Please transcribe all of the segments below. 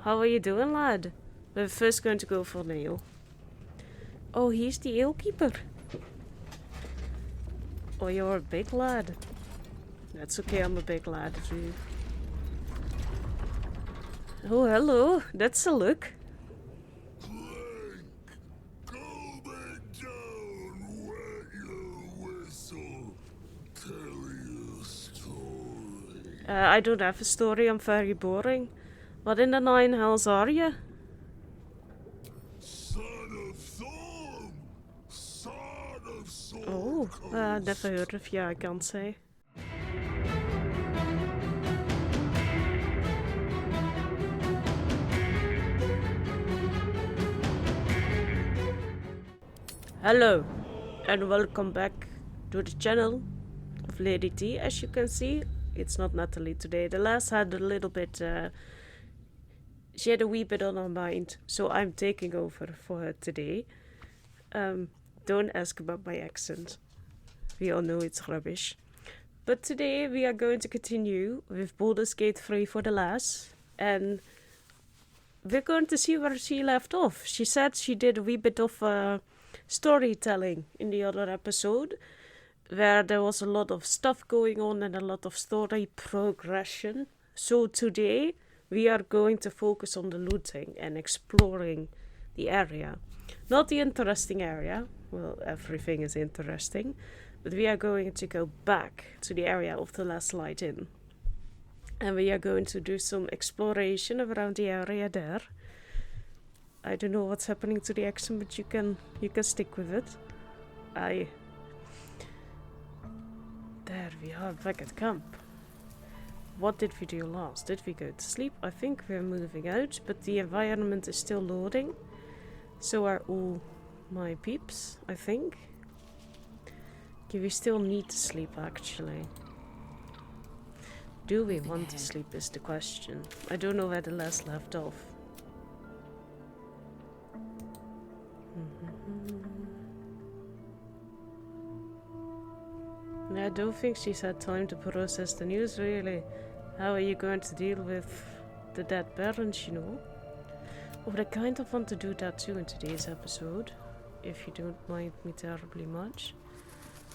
How are you doing, lad? We're first going to go for an ale. Oh, he's the alekeeper. Oh, you're a big lad. That's okay, I'm a big lad too. Oh, hello. That's a look. I don't have a story, I'm very boring. What in the nine hells are you? Oh, never heard of you, I can't say. Hello, and welcome back to the channel of Lady T. As you can see, it's not Nathalie today. The last had a little bit, she had a wee bit on her mind, so I'm taking over for her today. Don't ask about my accent. We all know it's rubbish. But today we are going to continue with Baldur's Gate 3 for the last, and we're going to see where she left off. She said she did a wee bit of storytelling in the other episode, where there was a lot of stuff going on and a lot of story progression. So today we are going to focus on the looting and exploring the area. Not the interesting area, well, everything is interesting, but we are going to go back to the area of the last light in. And we are going to do some exploration around the area there. I don't know what's happening to the accent, but you can stick with it. There we are, back at camp. What did we do last? Did we go to sleep? I think we're moving out, but the environment is still loading. So are all my peeps, I think. Okay, we still need to sleep, actually. Do we want to sleep is the question. I don't know where the last left off. I don't think she's had time to process the news, really. How are you going to deal with the dead parents, you know? Oh, but I kind of want to do that too in today's episode, if you don't mind me terribly much.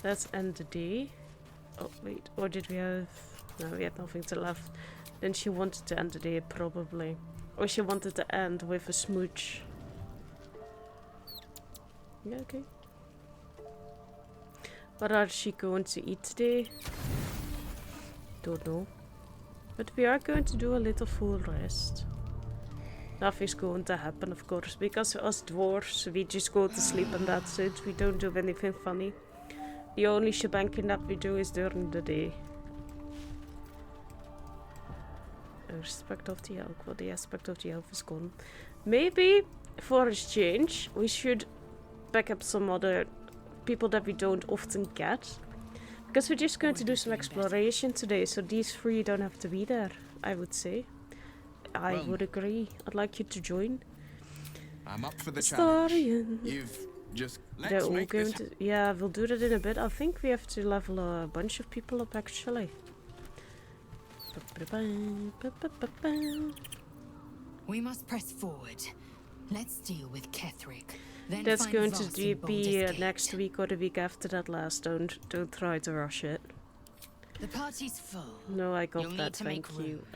Let's end the day. Oh, wait, or did we have... No, we had nothing to left. Then she wanted to end the day, probably. Or she wanted to end with a smooch. Yeah, okay. What are she going to eat today? Don't know. But we are going to do a little full rest. Nothing's going to happen, of course, because us dwarves, we just go to sleep and that's it. We don't do anything funny. The only shebanking that we do is during the day. Aspect of the elk. Well, the aspect of the elf is gone. Maybe, for a change, we should back up some other people that we don't often get. Because we're just going to do some exploration today, so these three don't have to be there, I would say. I would agree. I'd like you to join. I'm up for the challenge. You've just they're all going to... Yeah, we'll do that in a bit. I think we have to level a bunch of people up, actually. We must press forward. Let's deal with Ketherick. That's going to be next week or the week after that last. Don't try to rush it. The party's full. No, I got that, thank you.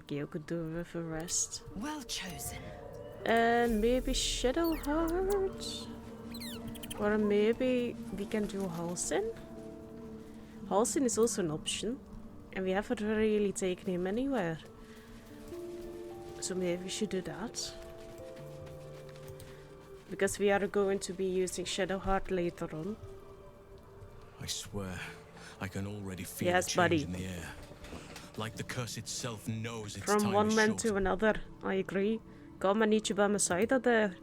Gale could do with a rest. Well chosen. And maybe Shadowheart? Or maybe we can do Halsin? Halsin is also an option. And we haven't really taken him anywhere. So maybe we should do that. Because we are going to be using Shadowheart later on. I swear, I can already feel the change in the air. Like the curse itself knows its time is short. From one man to another, I agree. Come, I need you by my side out there.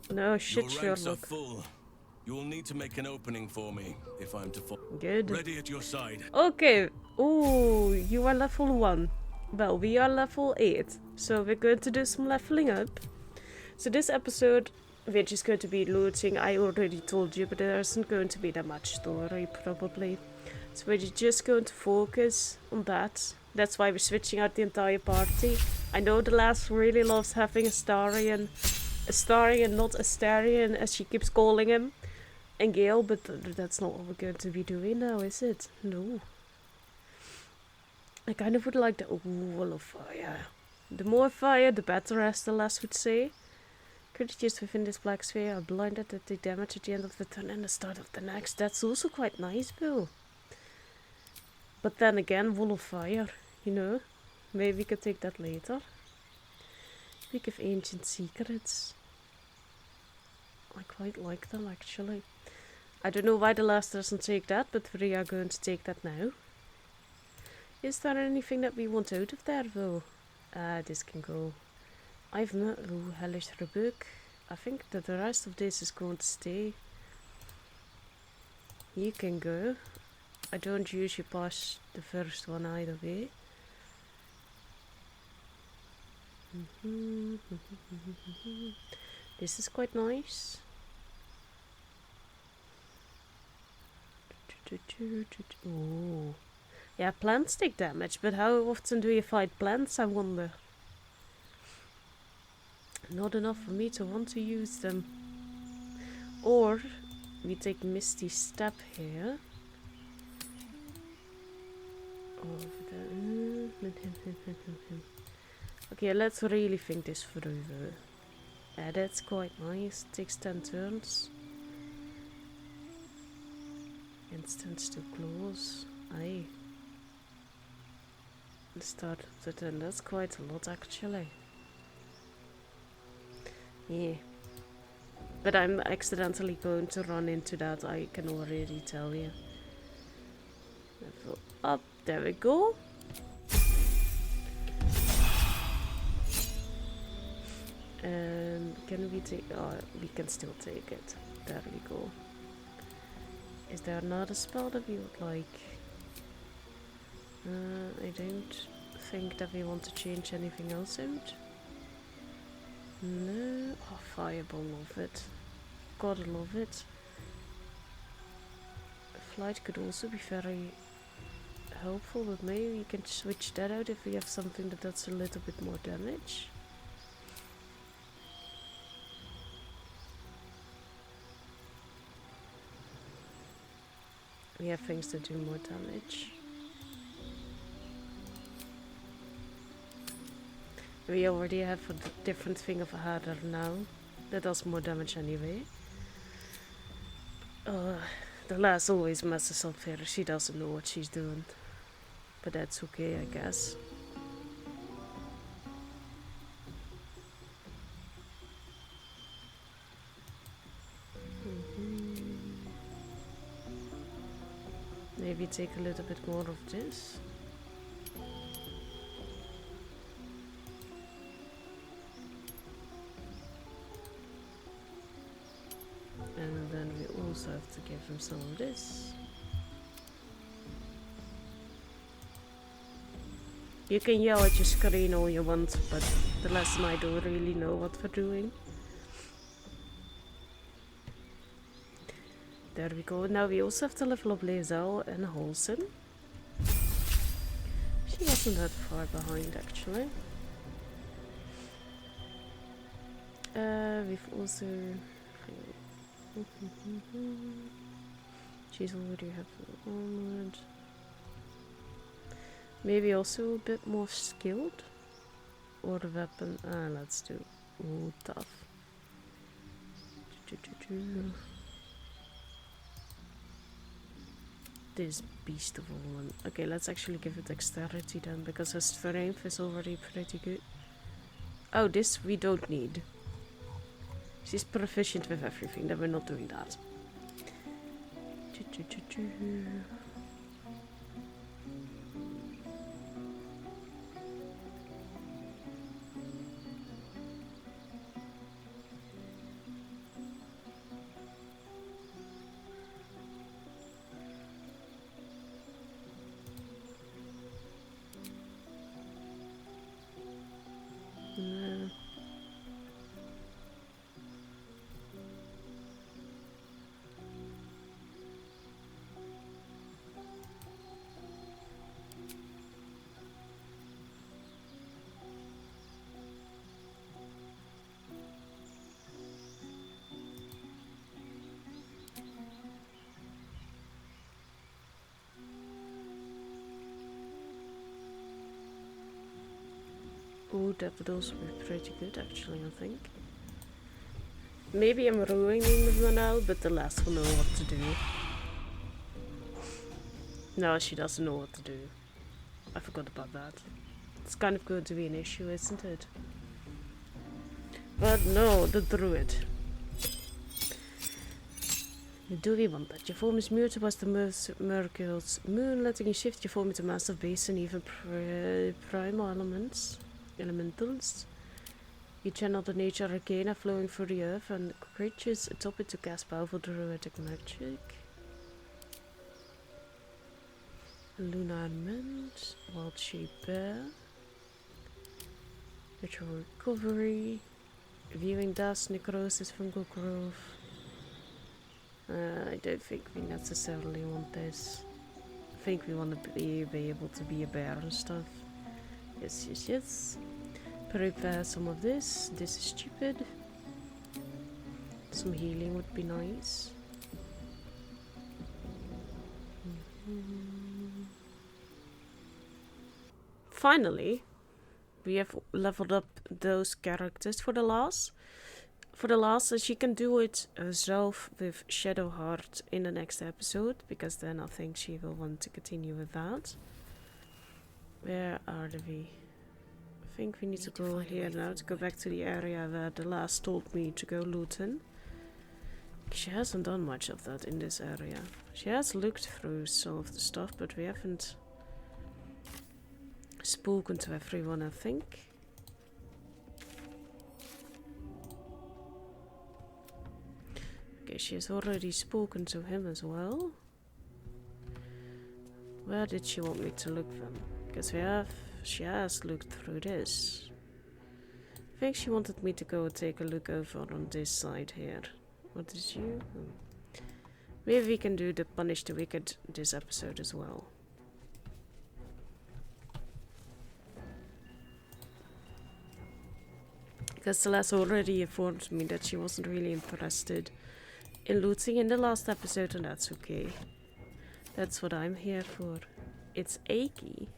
No shit, Sherlock. Your ranks are full. You will need to make an opening for me if I'm to fall. Good. Ready at your side. Okay. Ooh, you are level 1. Well, we are level 8. So we're going to do some leveling up. So this episode, we're just going to be looting. I already told you, but there isn't going to be that much story, probably. So we're just going to focus on that. That's why we're switching out the entire party. I know the lass really loves having Astarion, not Astarion, as she keeps calling him, and Gale, but that's not what we're going to be doing now, is it? No. I kind of would like the wall of fire. The more fire, the better, as the lass would say. Creatures within this black sphere are blinded at the damage at the end of the turn and the start of the next. That's also quite nice, Bill. But then again, wall of fire, you know. Maybe we could take that later. Speak of ancient secrets. I quite like them, actually. I don't know why the last doesn't take that, but we are going to take that now. Is there anything that we want out of there, though? This can go. I've not... Oh, hellish rebuke. I think that the rest of this is going to stay. You can go. I don't usually pass the first one either way. This is quite nice. Oh. Yeah, plants take damage, but how often do you fight plants, I wonder? Not enough for me to want to use them. Or we take Misty Step here. Okay, let's really think this through though. Yeah, that's quite nice. Takes 10 turns. Instance to close. Aye. The start of the turn. That's quite a lot actually. Yeah. But I'm accidentally going to run into that, I can already tell you. Level up. There we go. Can we take... Oh, we can still take it. There we go. Is there another spell that we would like? I don't think that we want to change anything else out. No. Oh, Fireball, love it. Gotta love it. Flight could also be very helpful, but maybe we can switch that out if we have something that does a little bit more damage. We have things that do more damage. We already have a different thing of a harder now. That does more damage anyway. The lass always messes up here. She doesn't know what she's doing. But that's okay, I guess. Maybe take a little bit more of this. And then we also have to give him some of this. You can yell at your screen all you want, but the lass and I don't really know what we're doing. There we go. Now we also have to level up Lae'zel and Halsin. She wasn't that far behind actually. We've also... She's already have armored. Maybe also a bit more skilled? Or the weapon... let's do... Ooh, tough. This beast of a woman. Okay, let's actually give it dexterity then, because her strength is already pretty good. Oh, this we don't need. She's proficient with everything, then we're not doing that. Oh, that would also be pretty good actually, I think. Maybe I'm ruining them now, but the lass will know what to do. No, she doesn't know what to do. I forgot about that. It's kind of going to be an issue, isn't it? But no, the druid. Do we want that? Your form is mutable as the Mercurial's moon, letting you shift your form into massive beasts and even primal elementals. You channel the nature arcana flowing through the earth and creatures atop it to cast powerful druidic magic. Lunar Mint, Wild Sheep Bear, Ritual Recovery, Viewing Dust, Necrosis, Fungal Growth. I don't think we necessarily want this. I think we want to be able to be a bear and stuff. Yes, yes, yes. Prepare some of this. This is stupid. Some healing would be nice. Finally, we have leveled up those characters for the last. And she can do it herself with Shadowheart in the next episode, because then I think she will want to continue with that. Where are we? I think we need to go here now to go back to the area where the lass told me to go looting. She hasn't done much of that in this area. She has looked through some of the stuff, but we haven't spoken to everyone, I think. Okay, she has already spoken to him as well. Where did she want me to look then? Because she has looked through this. I think she wanted me to go take a look over on this side here. What did you? Maybe we can do the Punish the Wicked this episode as well. Because Celeste already informed me that she wasn't really interested in looting in the last episode, and that's okay. That's what I'm here for. It's achy.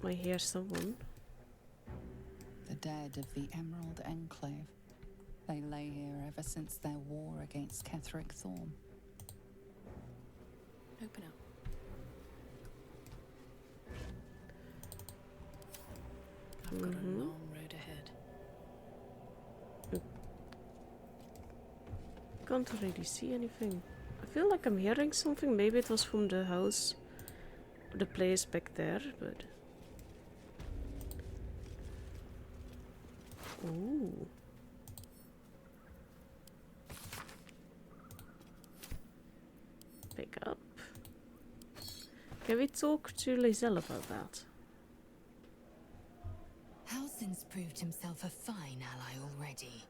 I hear someone. The dead of the Emerald Enclave. They lay here ever since their war against Ketheric Thorn. Open up. I've got a long road ahead. Can't really see anything. I feel like I'm hearing something. Maybe it was from the house, the place back there, but... Ooh. Pick up. Can we talk to Lizelle about that? Halsin's proved himself a fine ally already.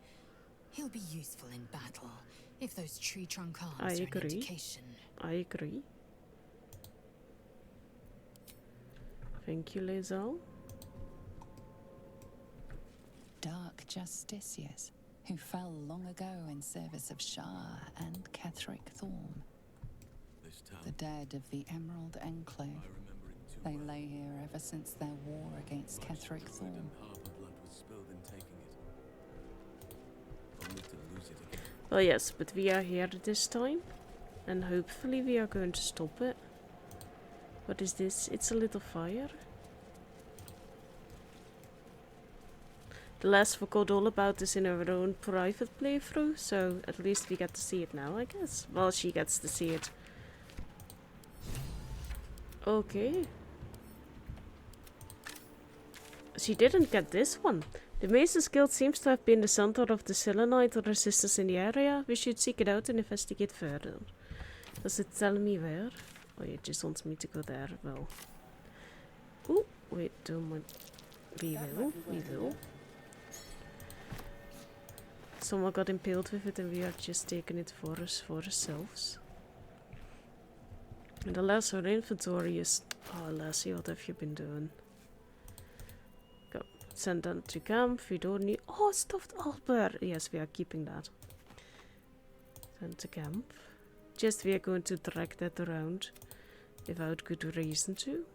He'll be useful in battle, if those tree trunk arms are an indication. I agree. Thank you, Lizelle. Dark justiciars, who fell long ago in service of Shah and Ketheric Thorn. The dead of the Emerald Enclave. They lay here ever since their war against Ketheric Thorn. Well, yes, but we are here this time, and hopefully we are going to stop it. What is this? It's a little fire. The lass forgot all about this in her own private playthrough, so at least we get to see it now, I guess. Well, she gets to see it. Okay. She didn't get this one. The Mason's Guild seems to have been the center of the Selenite resistance in the area. We should seek it out and investigate further. Does it tell me where? Oh, it just wants me to go there. Well. Ooh, wait, don't mind. We will. Someone got impaled with it and we are just taking it for ourselves. And the last our inventory is... Oh, Lassie, what have you been doing? Go. Send that to camp. We don't need... Oh, stuffed owlbear. Yes, we are keeping that. Send to camp. Just we are going to drag that around without good reason to.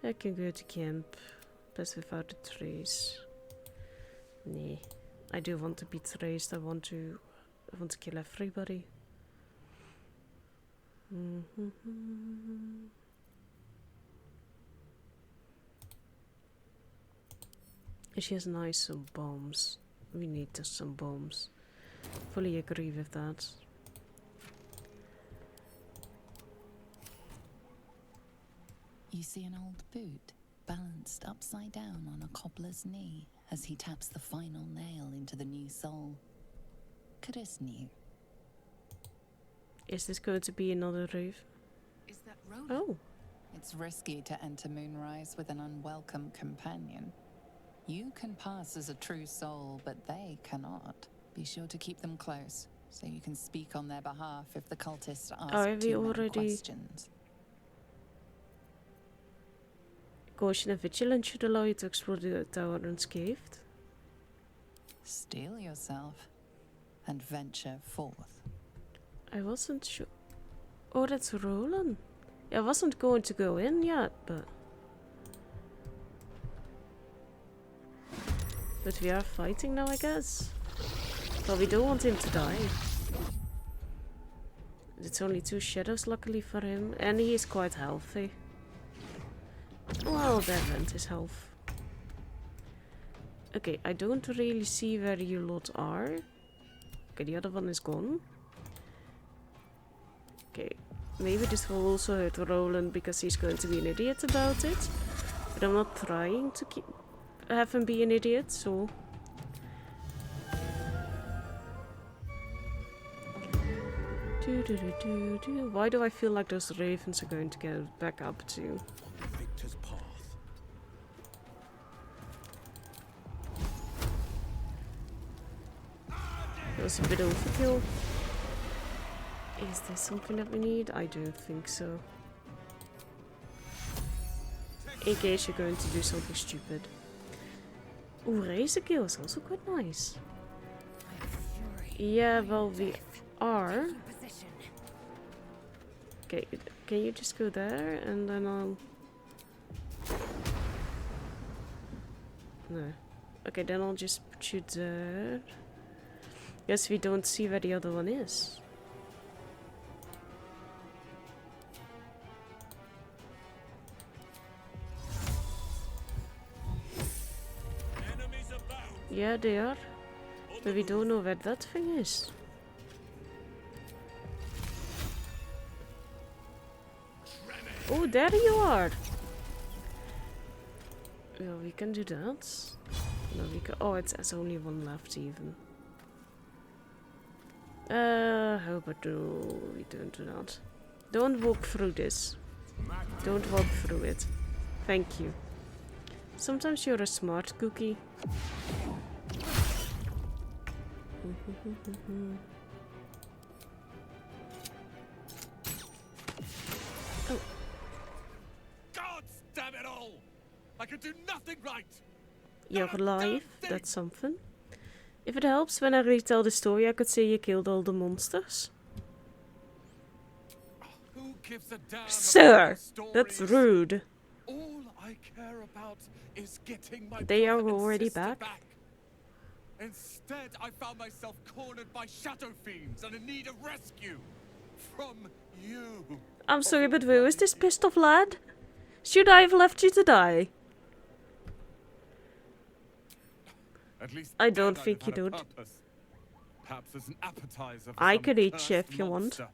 I can go to camp, but without the trees. Nee, I do want to be traced. I want to kill everybody. She has nice some bombs. We need some bombs. Fully agree with that. You see an old boot balanced upside down on a cobbler's knee as he taps the final nail into the new sole. Curtis knew. Is this going to be another roof? Is that Roland? Oh. It's risky to enter Moonrise with an unwelcome companion. You can pass as a true soul, but they cannot. Be sure to keep them close, so you can speak on their behalf if the cultists ask too many questions. Caution and vigilance should allow you to explore the tower unscathed. Steel yourself and venture forth. I wasn't sure. Oh, that's Roland. I wasn't going to go in yet, but we are fighting now, I guess. But we don't want him to die. It's only 2 shadows, luckily for him, and he is quite healthy. Well, that went his health. Okay, I don't really see where you lot are. Okay, the other one is gone. Okay, maybe this will also hurt Roland because he's going to be an idiot about it. But I'm not trying to have him be an idiot, so... Why do I feel like those ravens are going to get back up too? Victor's path. That was a bit overkill. Is there something that we need? I don't think so. In case you're going to do something stupid. Ooh, razor kill is also quite nice. Yeah, well, we are. Okay, can you just go there and then I'll... No. Okay, then I'll just put you there. Guess we don't see where the other one is. Yeah, they are. But we don't know where that thing is. Oh, there you are! Well, we can do that. No, we can. Oh, there's only one left even. How about we don't do that? Don't walk through this. Don't walk through it. Thank you. Sometimes you're a smart cookie. Oh. God damn it all! I could do nothing right. You're alive. That's something. If it helps, when I retell the story, I could say you killed all the monsters. Who gives a damn? Sir, that's rude. All I care about is getting my They are brother and already sister back. Instead, I found myself cornered by shadow fiends and in need of rescue from you. I'm sorry, but who is this pissed off lad? Should I have left you to die? At least I don't think you would. would. Perhaps as an appetizer for I some could eat cursed you if you want. monster.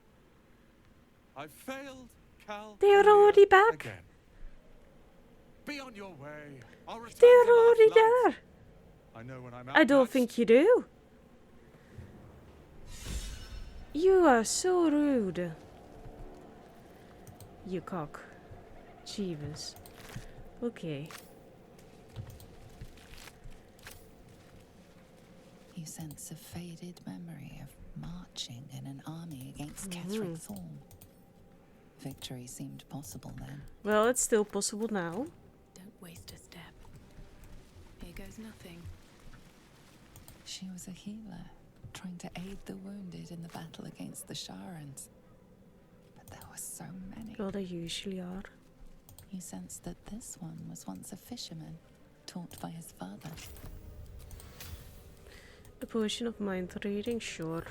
I failed, Cal. They are already back. Again. Be on your way. I'll return They to are already last light. there. I know when I'm I don't outmatched. think you do. You are so rude. You cock. Jeeves. Okay. You sense a faded memory of marching in an army against Ketheric Thorn. Victory seemed possible then. Well, it's still possible now. Don't waste a step. Here goes nothing. She was a healer, trying to aid the wounded in the battle against the Sharans. But there were so many. Well, they usually are. You you sensed that this one was once a fisherman, taught by his father. A potion of mind reading, sure.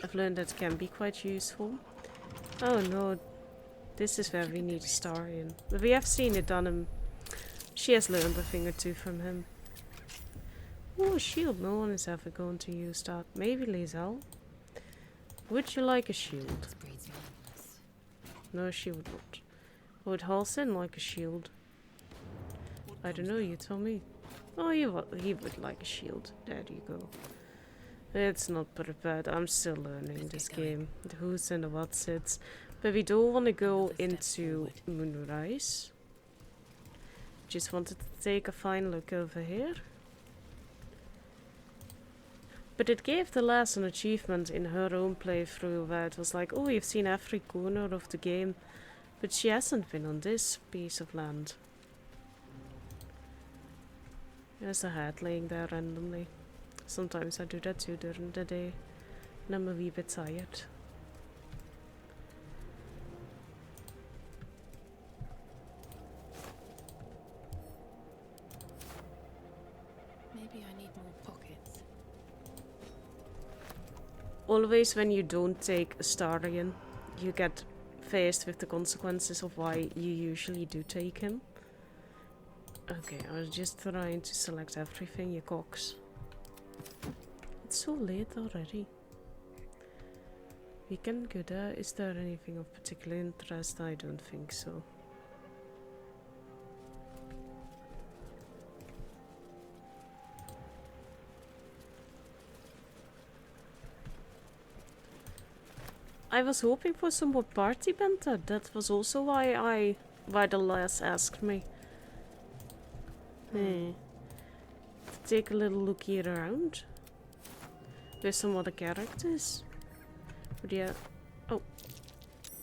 I've learned that can be quite useful. Oh no, this is where we need a Starion. But we have seen it on him. She has learned a thing or two from him. Oh, a shield. No one is ever going to use that. Maybe Liesel. Would you like a shield? No, she would not. Would Halsin like a shield? I don't know, you tell me. Oh, he would like a shield. There you go. It's not prepared. I'm still learning this game. The who's and the what's it's. But we don't want to go into Moonrise. Just wanted to take a fine look over here. But it gave the lass an achievement in her own playthrough where it was like, oh, you've seen every corner of the game. But she hasn't been on this piece of land. There's a hat laying there randomly. Sometimes I do that too during the day. And I'm a wee bit tired. Maybe I need more pockets. Always when you don't take a Starion, you get faced with the consequences of why you usually do take him. Okay, I was just trying to select everything, you cocks. It's so late already. We can go there. Is there anything of particular interest? I don't think so. I was hoping for some more party banter. That was also why the lass asked me. To take a little looky around. With some other characters. But yeah. Oh.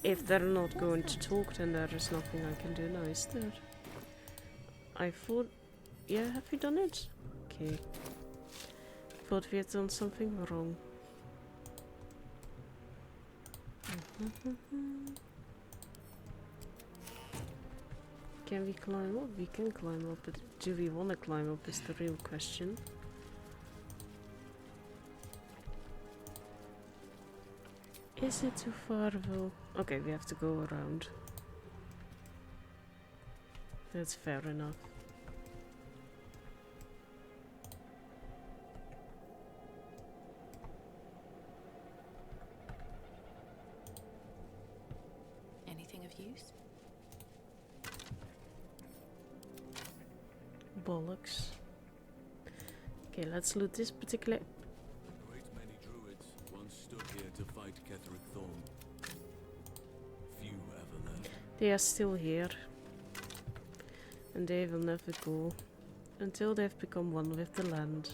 If they're not going to talk, then there is nothing I can do now, is there? I thought... Yeah, have you done it? Okay. Thought we had done something wrong. Can we climb up? We can climb up, but do we want to climb up is the real question. Is it too far though? Okay, we have to go around. That's fair enough. Anything of use? Bollocks. Okay, let's loot this particular... A great many druids once stood here to fight Ketheric Thorn. Few ever left. They are still here. And they will never go. Until they've become one with the land.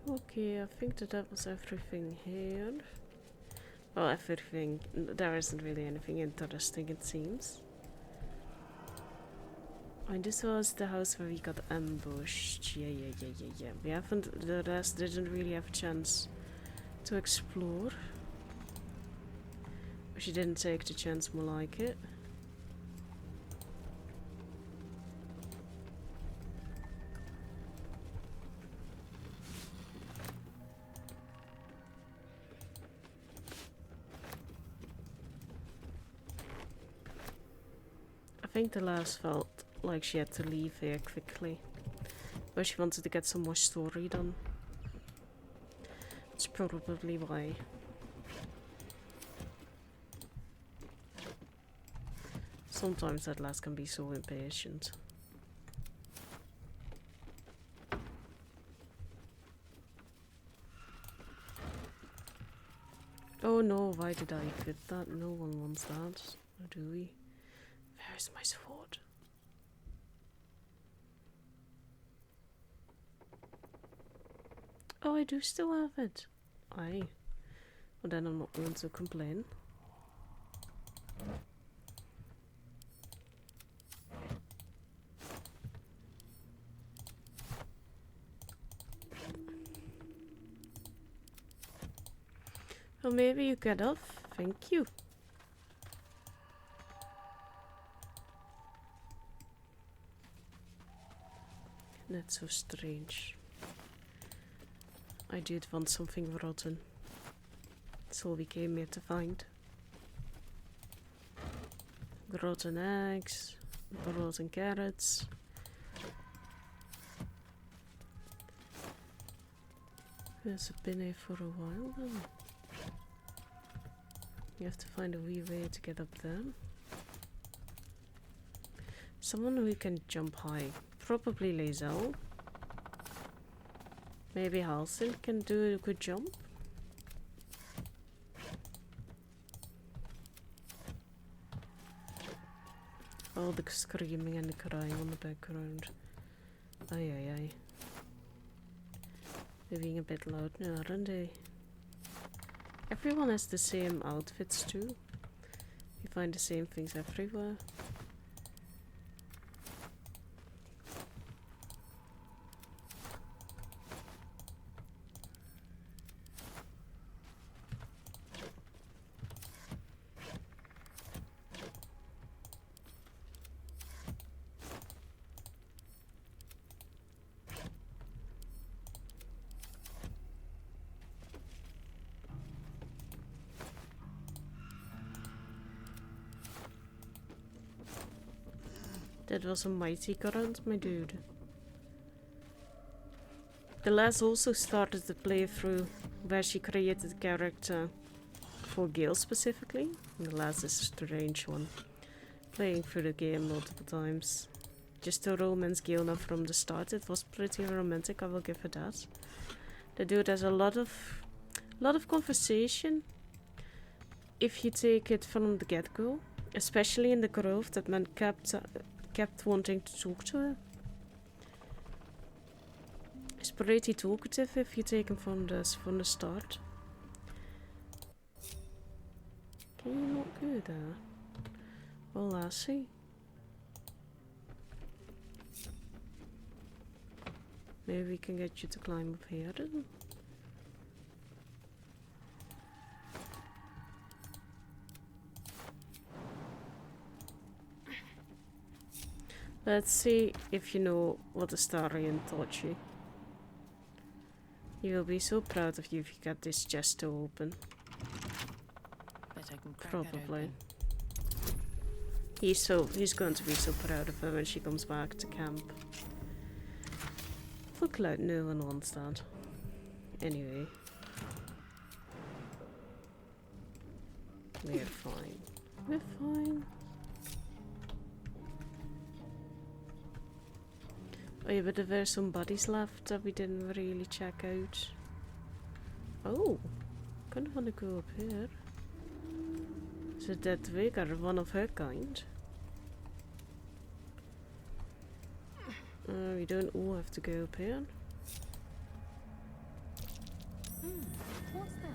Okay, I think that was everything here. Well, everything. There isn't really anything interesting, it seems. And this was the house where we got ambushed. Yeah. We haven't... The rest didn't really have a chance to explore. She didn't take the chance, more like it. I think the last felt like she had to leave here quickly. But she wanted to get some more story done. That's probably why. Sometimes that lass can be so impatient. Oh no, why did I fit that? No one wants that, or do we? Where is my sword? Oh, I do still have it. Aye. Well, then I'm not going to complain. How So maybe you get off. Thank you. That's so strange. I did want something rotten. That's all we came here to find. Rotten eggs, rotten carrots. It's been here for a while then. You have to find a wee way to get up there. Someone who can jump high. Probably Lae'zel. Maybe Halsin can do a good jump. All the screaming and the crying on the background. Aye aye aye. They're being a bit loud now, aren't they? Everyone has the same outfits too. You find the same things everywhere. That was a mighty current, my dude. The lass also started the playthrough where she created a character for Gale specifically. And the lass is a strange one. Playing through the game multiple times. Just to romance Gale now from the start. It was pretty romantic, I will give her that. The dude has a lot of conversation. If you take it from the get-go. Especially in the grove, that man kept wanting to talk to her. He's pretty talkative if you take him from the start. Can you not go there? Well, lassie. Maybe we can get you to climb up here then. Let's see if you know what the Starian taught you. You will be so proud of you if you get this chest to open. Bet I can crack Probably. He's going to be so proud of her when she comes back to camp. For Cloud, no one wants that. Anyway. We're fine. We're fine. Oh yeah, but there were some bodies left that we didn't really check out. Oh, kind of want to go up here. Is it that Vega, one of her kind? We don't all have to go up here. What's that?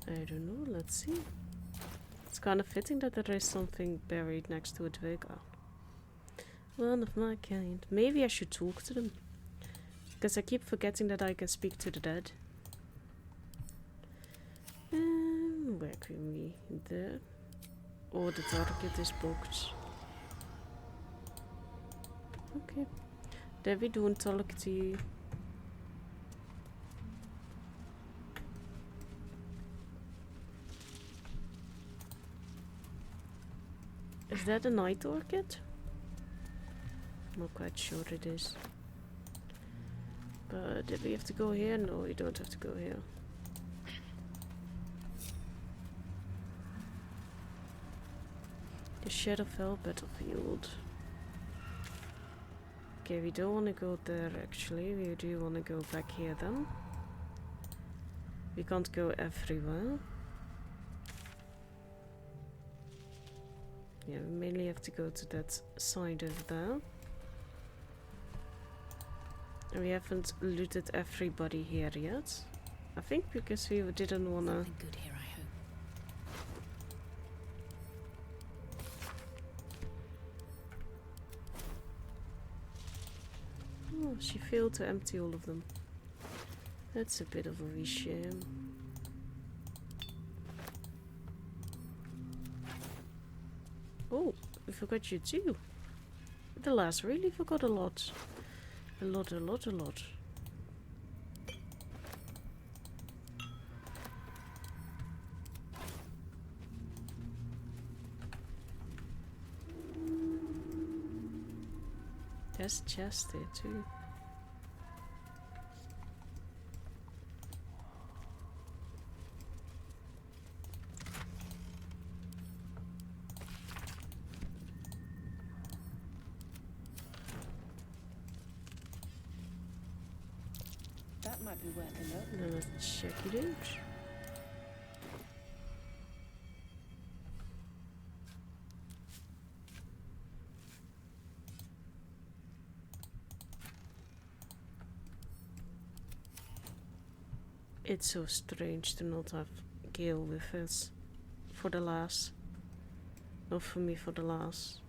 I don't know, let's see. It's kind of fitting that there is something buried next to a Vega. One of my kind. Maybe I should talk to them. Because I keep forgetting that I can speak to the dead. Where can we? There. Oh, the target is booked. Okay. Then we don't talk to you. Is that a night orchid? I'm not quite sure it is. But did we have to go here? No, we don't have to go here. The Shadowfell battlefield. Okay, we don't want to go there actually. We do want to go back here then. We can't go everywhere. Yeah, we mainly have to go to that side over there. And we haven't looted everybody here yet. I think because we didn't wanna... Something good here, I hope. Oh, she failed to empty all of them. That's a bit of a wee shame. Oh, we forgot you too. The last really forgot a lot. A lot. There's a chest there too. That might be worth a look. Now let's check it out. It's so strange to not have Gale with us for the last. Not for me, for the last.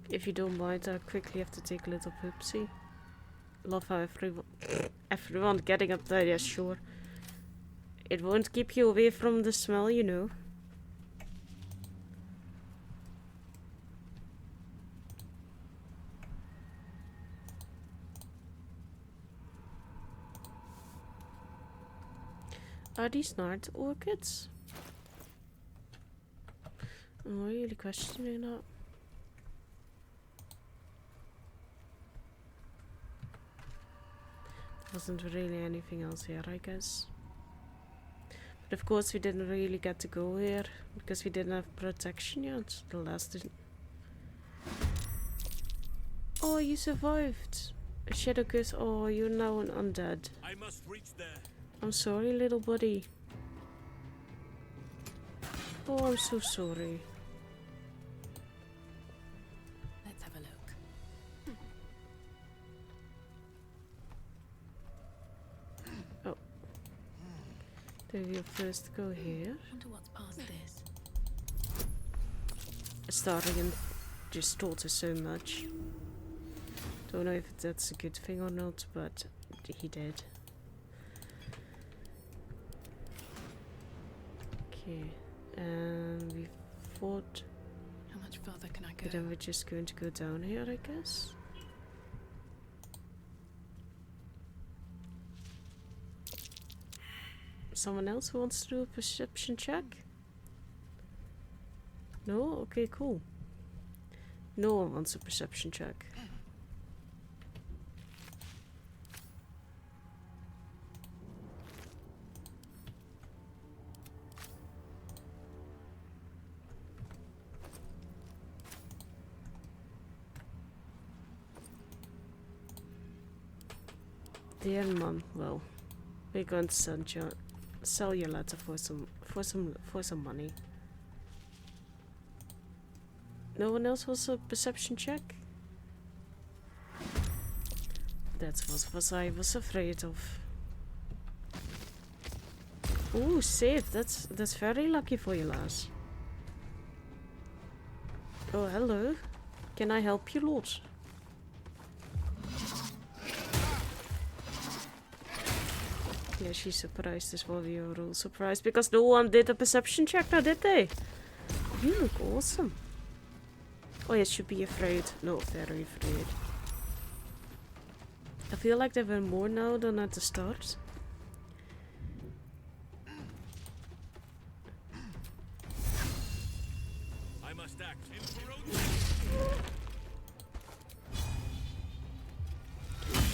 If you don't mind, I quickly have to take a little poopsie. Love how everyone getting up there, yeah, sure. It won't keep you away from the smell, you know. Are these not orchids? I'm really questioning that. Wasn't really anything else here, I guess. But of course we didn't really get to go here because we didn't have protection yet. The last didn't. Oh, you survived. A shadow curse. Oh, you're now an undead. I must reach there. I'm sorry, little buddy. Oh, I'm so sorry. Let's have a look. Oh. Do you first go here? Wonder what's past this. Starting just taught us so much. Don't know if that's a good thing or not, but he did. Okay, and we fought. How much further can I go? But then we're just going to go down here, I guess. Someone else who wants to do a perception check? No? Okay, cool. No one wants a perception check. Dear Mom, well, we're going to sell your letter for some money. No one else wants a perception check? That's what I was afraid of. Ooh, safe. That's very lucky for you, lass. Oh, hello. Can I help you, Lord? Yeah, she's surprised as well. We are all surprised because no one did a perception check now, did they? You look awesome. Oh, yes, should be afraid. No, very afraid. I feel like there were more now than at the start. I must act.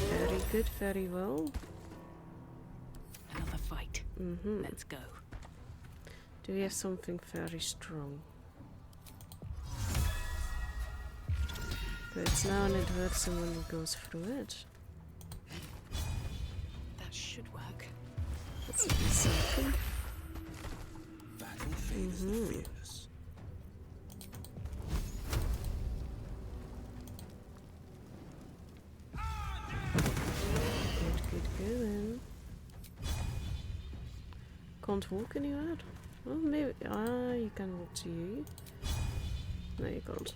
Very good, very well. Another fight. Let's go. Do we have something very strong? But it's now and it hurts someone who goes through it. That should work. That's at least something. Battle favors the fearless. Good going. Can't walk anywhere. Well, maybe. You can walk to you. No, you can't.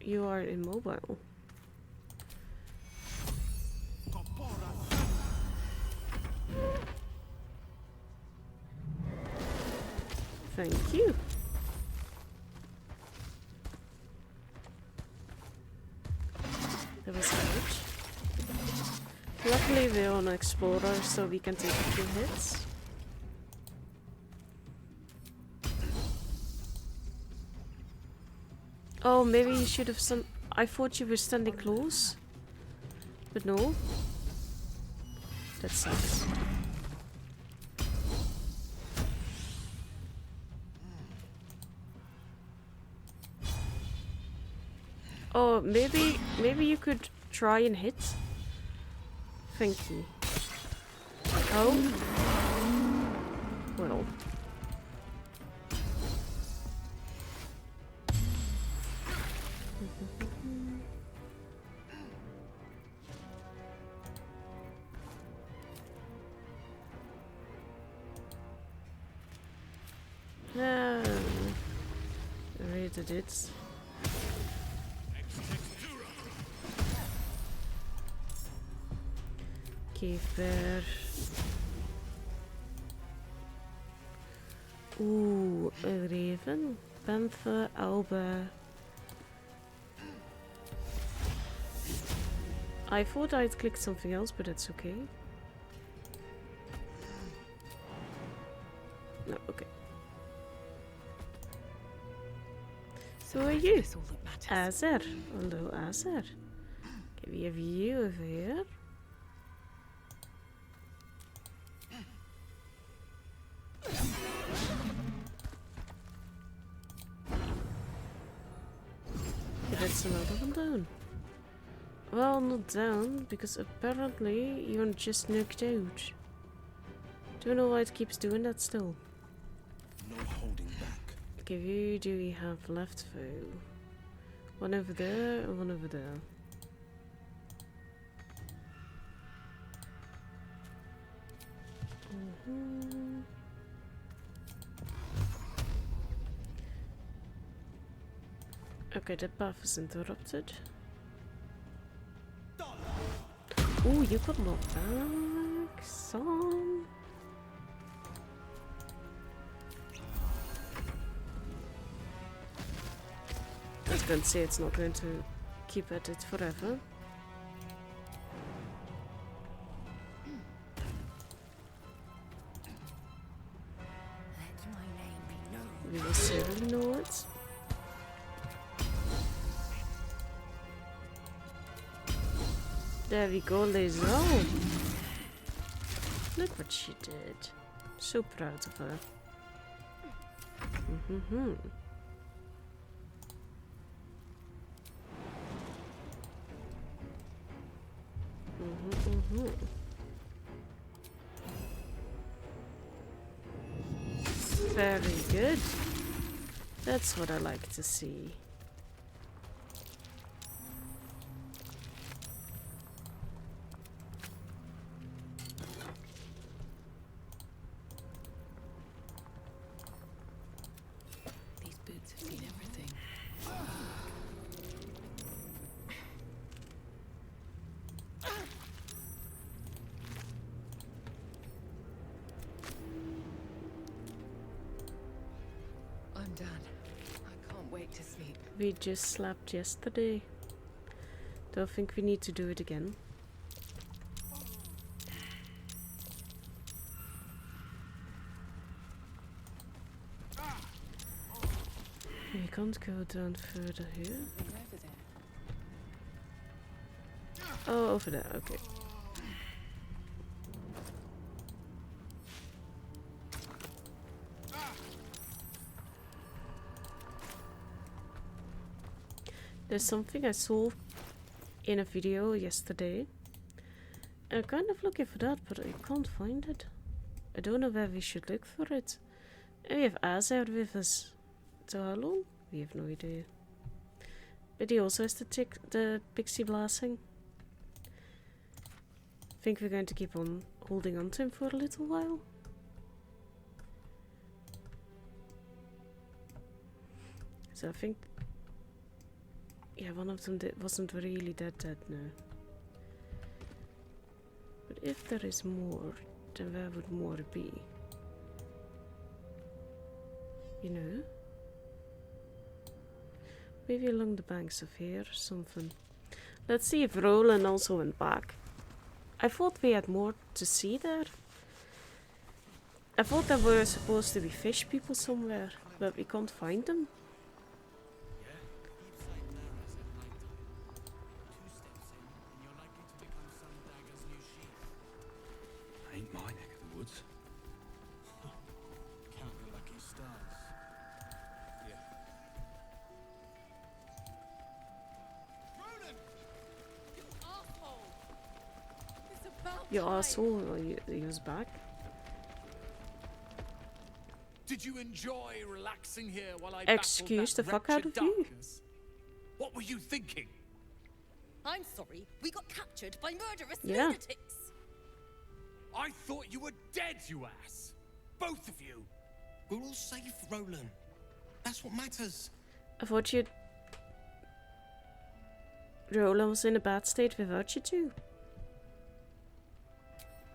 You are immobile. Thank you. That was good. Luckily we're on Explorer, so we can take a few hits. Oh, maybe you should have some. I thought you were standing close. But no. That sucks. Oh, maybe you could try and hit. Thank you. Oh. Well. I rated it. Keeper. Oeh, een raven. Panther, Alba. I thought I'd clicked something else, but that's okay. No, okay. So are you? Azer. Hello, Azer. Okay, we have you over here. That's another one down. Well, not down, because apparently you're just knocked out. Don't know why it keeps doing that still. No holding back. Okay, who do we have left though? One over there and one over there. Okay, that path is interrupted. Oh, you got more back, son. I was going to say it's not going to keep at it forever. Let my name be known. We will certainly know it. There we go, ladies. Oh, look what she did. So proud of her. Very good. That's what I like to see. These boots have seen everything. I'm done. I can't wait to sleep. We just slept yesterday. Don't think we need to do it again. We can't go down further here. Over there. Oh, over there, okay. There's something I saw in a video yesterday. I'm kind of looking for that, but I can't find it. I don't know where we should look for it. And we have Azer with us. So how long? We have no idea. But he also has to take the pixie blasting. I think we're going to keep on holding on to him for a little while. So I think... Yeah, one of them wasn't really that no. But if there is more, then where would more be? You know? Maybe along the banks of here or something. Let's see if Roland also went back. I thought we had more to see there. I thought there were supposed to be fish people somewhere, but we can't find them. Ain't my neck of the woods. Count your lucky stars. Yeah. Roland! You asshole! It's about Your time. asshole, he was back. Did you enjoy relaxing here while I Excuse the fuck out of you. What were you thinking? I'm sorry, we got captured by murderous Yeah. lunatics. I thought you were dead, you ass! Both of you! We're all safe, Roland. That's what matters. I thought you... Roland was in a bad state without you two.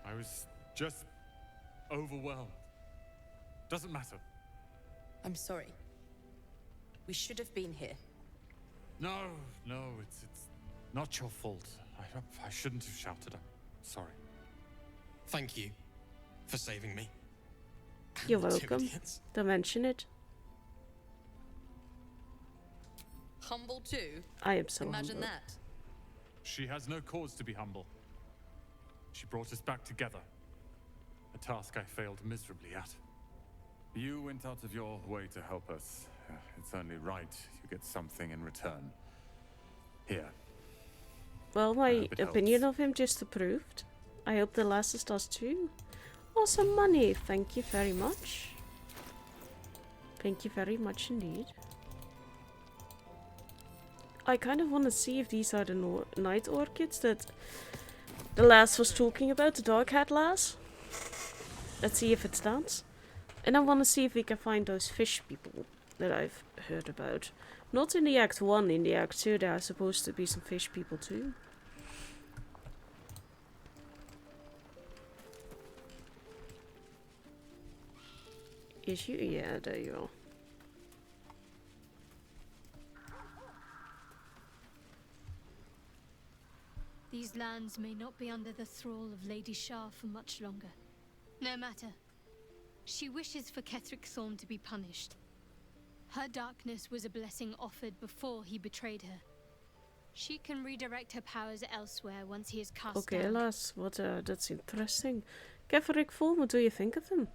I was just overwhelmed. Doesn't matter. I'm sorry. We should have been here. No, it's not your fault. I shouldn't have shouted. I'm sorry. Thank you for saving me. You're And the two welcome. idiots. Don't mention it. Humble too? I am so Imagine humble. that. She has no cause to be humble. She brought us back together. A task I failed miserably at. You went out of your way to help us. It's only right you get something in return. Here. Well, my It opinion helps. of him just approved. I hope the lasses does too. Awesome money, thank you very much. Thank you very much indeed. I kind of want to see if these are the night orchids that the lass was talking about, the dog-head lass. Let's see if it's that. And I want to see if we can find those fish people that I've heard about. Not in the Act 1, in the Act 2 there are supposed to be some fish people too. Is you? Yeah, there you are. These lands may not be under the thrall of Lady Shah for much longer. No matter. She wishes for Ketheric Thorm to be punished. Her darkness was a blessing offered before he betrayed her. She can redirect her powers elsewhere once he is cast Okay, down. lass, what, that's interesting. Ketheric Thorm, what do you think of him?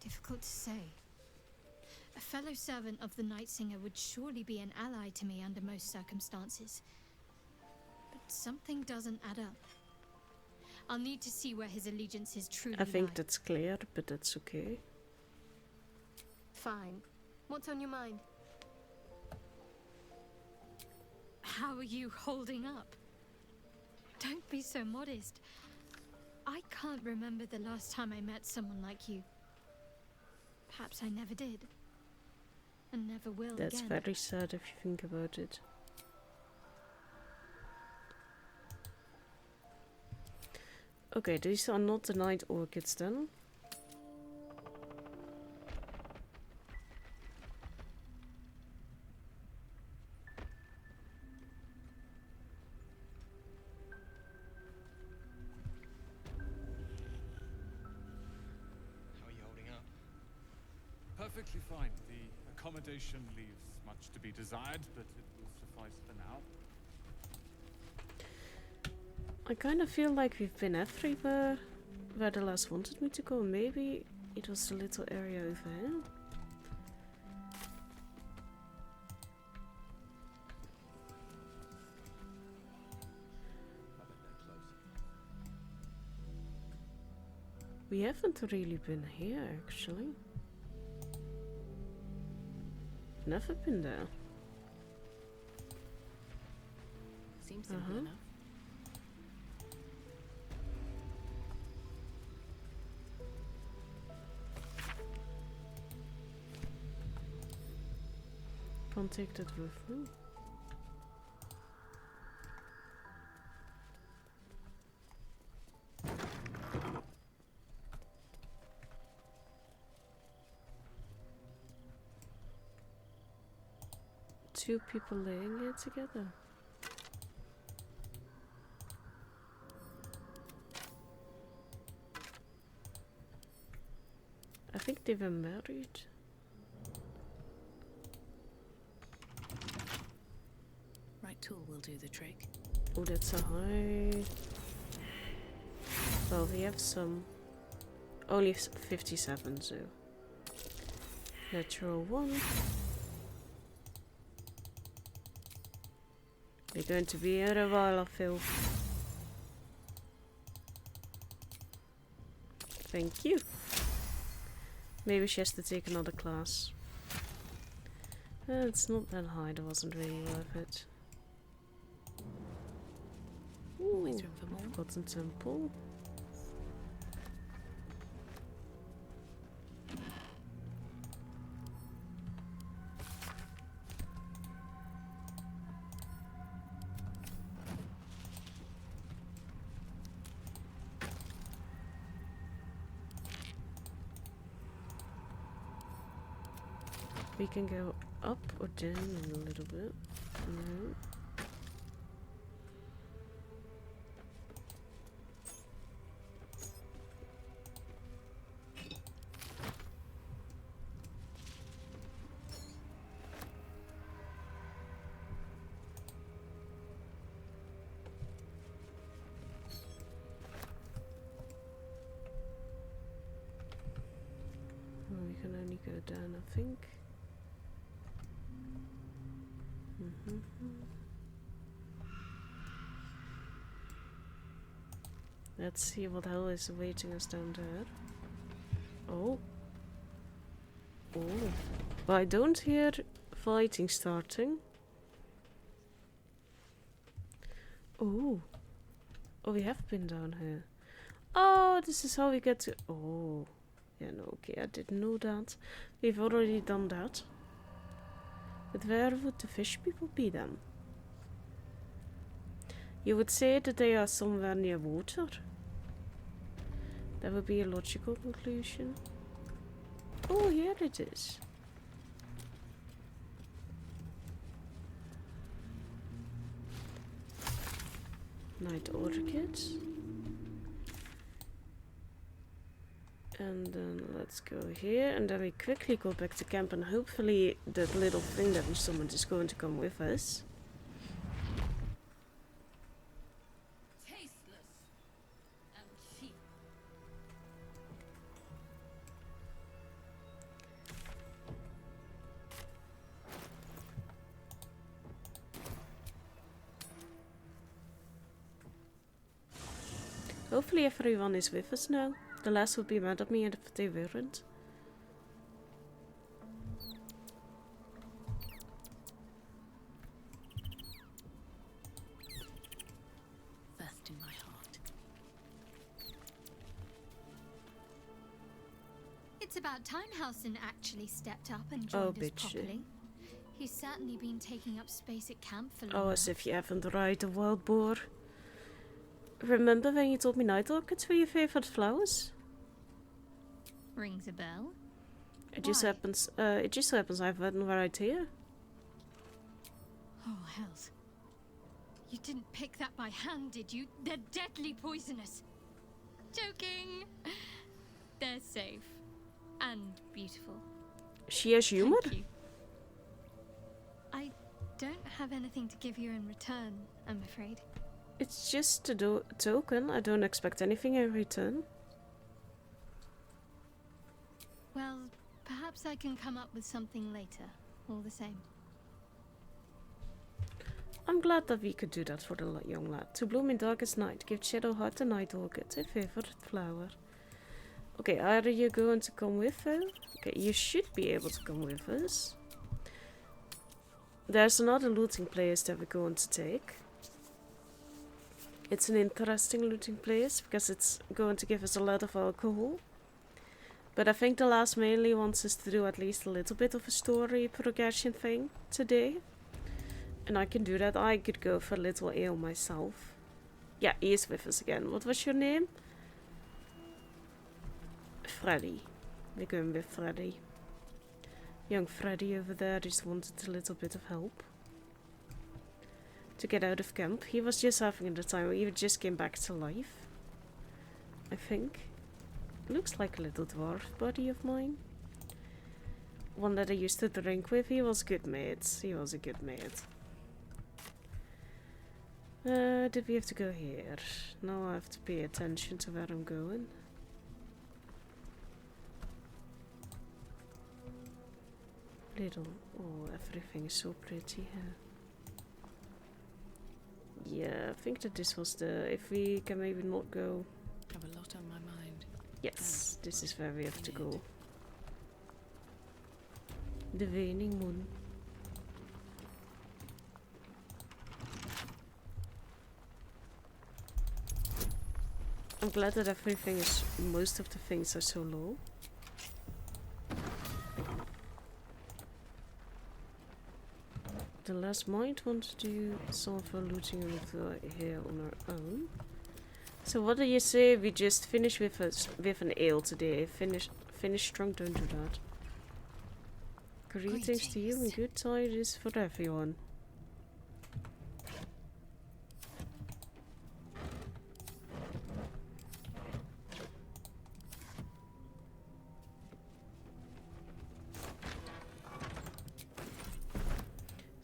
Difficult to say. A fellow servant of the Night Singer would surely be an ally to me under most circumstances. But something doesn't add up. I'll need to see where his allegiances truly I think lie. that's clear, but that's okay. Fine. What's on your mind? How are you holding up? Don't be so modest. I can't remember the last time I met someone like you. Perhaps I never did. And never will That's again. very sad if you think about it. Okay, these are not the night orchids then. How are you holding up? Perfectly fine. The accommodation leaves much to be desired, but it will suffice for now. I kind of feel like we've been everywhere where the last wanted me to go. Maybe it was a little area over here. We haven't really been here, actually. Never been there. Seems simple enough. Can't take that with me. Two people laying here together. I think they were married. Right tool will do the trick. Oh, that's a high. Well, we have some. Only 57, so. Natural 1. We're going to be here a while, I feel. Thank you. Maybe she has to take another class. It's not that high, that wasn't really worth it. Always room for more. Forgotten temple. We can go up or down a little bit. No. Well, we can only go down, I think. Let's see what hell is awaiting us down there. Oh. Oh. But I don't hear fighting starting. Oh. Oh, we have been down here. Oh, this is how we get to... Oh. Yeah, no, okay, I didn't know that. We've already done that. But where would the fish people be then? You would say that they are somewhere near water. That would be a logical conclusion. Oh, here it is. Night orchids. And then let's go here, and then we quickly go back to camp, and hopefully that little thing that we summoned is going to come with us. Tasteless and cheap. Hopefully everyone is with us now. The last would be mad at me if they weren't. First in my heart. It's about time Halson actually stepped up and joined us properly. He's certainly been taking up space at camp for long. Oh, as if you haven't ride a wild boar. Remember when you told me night orchids were your favorite flowers? Rings a bell. It just happens. It just so happens I've one right here. Oh, hells. You didn't pick that by hand, did you? They're deadly poisonous. Joking. They're safe. And beautiful. She has humor? Thank you. I don't have anything to give you in return, I'm afraid. It's just a token. I don't expect anything in return. Well, perhaps I can come up with something later, all the same. I'm glad that we could do that for the young lad. To bloom in darkest night, give Shadowheart the night orchid, a favorite flower. Okay, are you going to come with us? Okay, you should be able to come with us. There's another looting place that we're going to take. It's an interesting looting place because it's going to give us a lot of alcohol. But I think the last mainly wants us to do at least a little bit of a story progression thing today. And I can do that. I could go for a little ale myself. Yeah, he is with us again. What was your name? Freddy. We're going with Freddy. Young Freddy over there just wanted a little bit of help to get out of camp. He was just having the time. He just came back to life, I think. Looks like a little dwarf buddy of mine. One that I used to drink with. He was good mate. He was a good mate. Did we have to go here? Now I have to pay attention to where I'm going. Little. Oh, everything is so pretty here. Yeah, I think that this was the... If we can maybe not go... I have a lot on my mind. Yes, this is where we have to go. The waning moon. I'm glad that everything is... Most of the things are so low. The last might want to do some of our looting here on our own. So what do you say we just finish with an ale today? Finish strong, don't do that. Greetings to you and good tidings for everyone.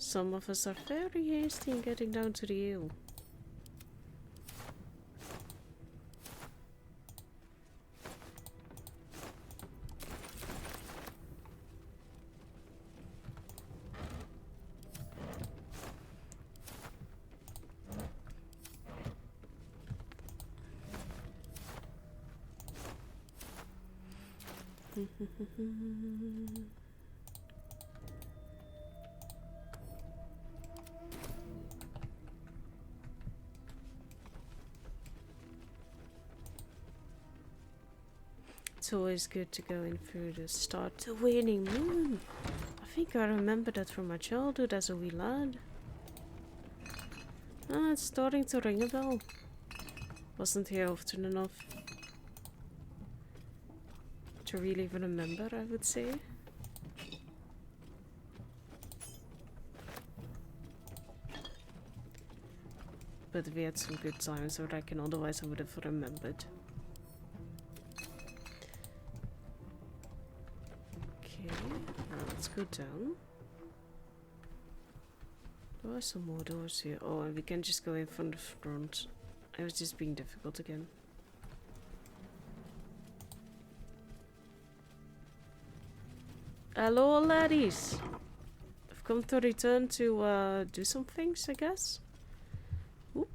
Some of us are very hasty in getting down to the ale. It's always good to go in through the start. The waning moon. I think I remember that from my childhood as a wee lad. Ah, it's starting to ring a bell. Wasn't here often enough to really remember, I would say. But we had some good times, I reckon, otherwise I would have remembered. Let's go down. There are some more doors here. Oh, and we can just go in from the front. I was just being difficult again. Hello, ladies. I've come to return to do some things, I guess. Oop.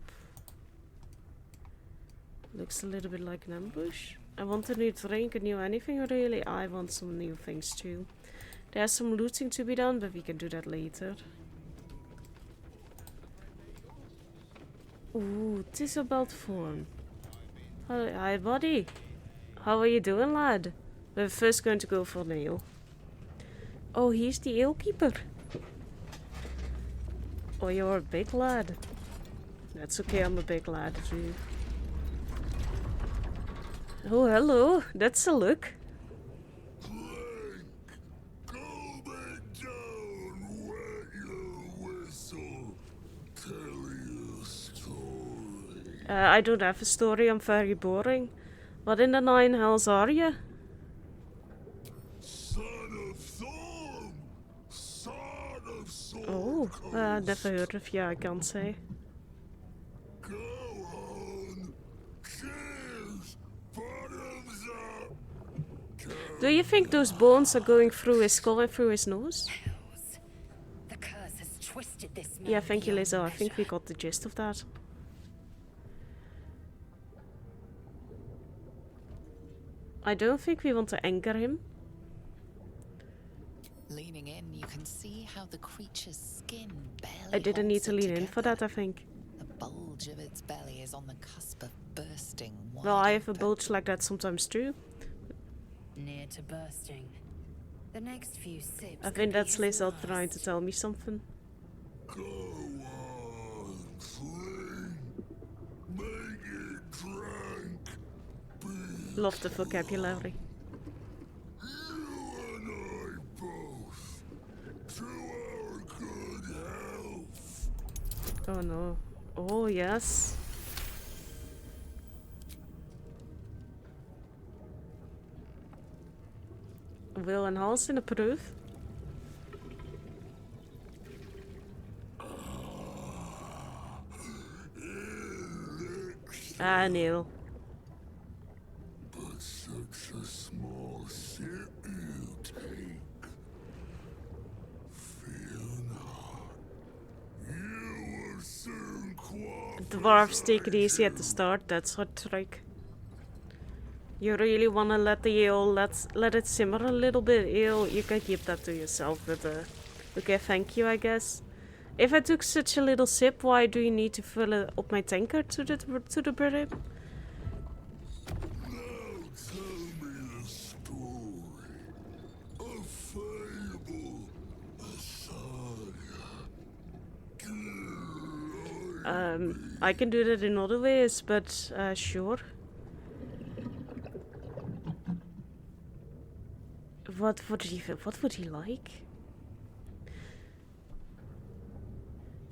Looks a little bit like an ambush. I want a new drink, a new anything really. I want some new things too. There's some looting to be done, but we can do that later. Ooh, it is about form. Hi, buddy. How are you doing, lad? We're first going to go for an ale. Oh, he's the ale keeper. Oh, you're a big lad. That's okay, I'm a big lad too. Oh, hello. That's a look. I don't have a story, I'm very boring. What in the nine hells are you? Son of Thorn! Son of Sword! Oh, never heard of you, I can't say. Go on! Cheers! Bottoms up! Do you think those bones are going through his skull and through his nose? The curse has twisted this man. Yeah, thank you, Lizzo. I think we got the gist of that. I don't think we want to anger him. Leaning in, you can see how the creature's skin barely I didn't need to lean in for together. that, I think. The bulge of its belly is on the cusp of bursting wide Well, I have a open. bulge like that sometimes too. Near to bursting. The next few sips. I think that's Lizelle trying to tell me something. Go on, drink. Make it drank. Love the vocabulary. You and I both. To our good health. Oh no. Oh yes. Will enhance and approve. Ah, Neil. But such a small sip you take. Fear not. You will soon quaff. Dwarves take it easy at the start, that's her trick. You really wanna let the ale, let it simmer a little bit. Ale, you can keep that to yourself, but okay, thank you, I guess. If I took such a little sip, why do you need to fill it up my tankard to the brim? Now tell me the story. A fable, a saga. I can do that in other ways, but sure. What would he like?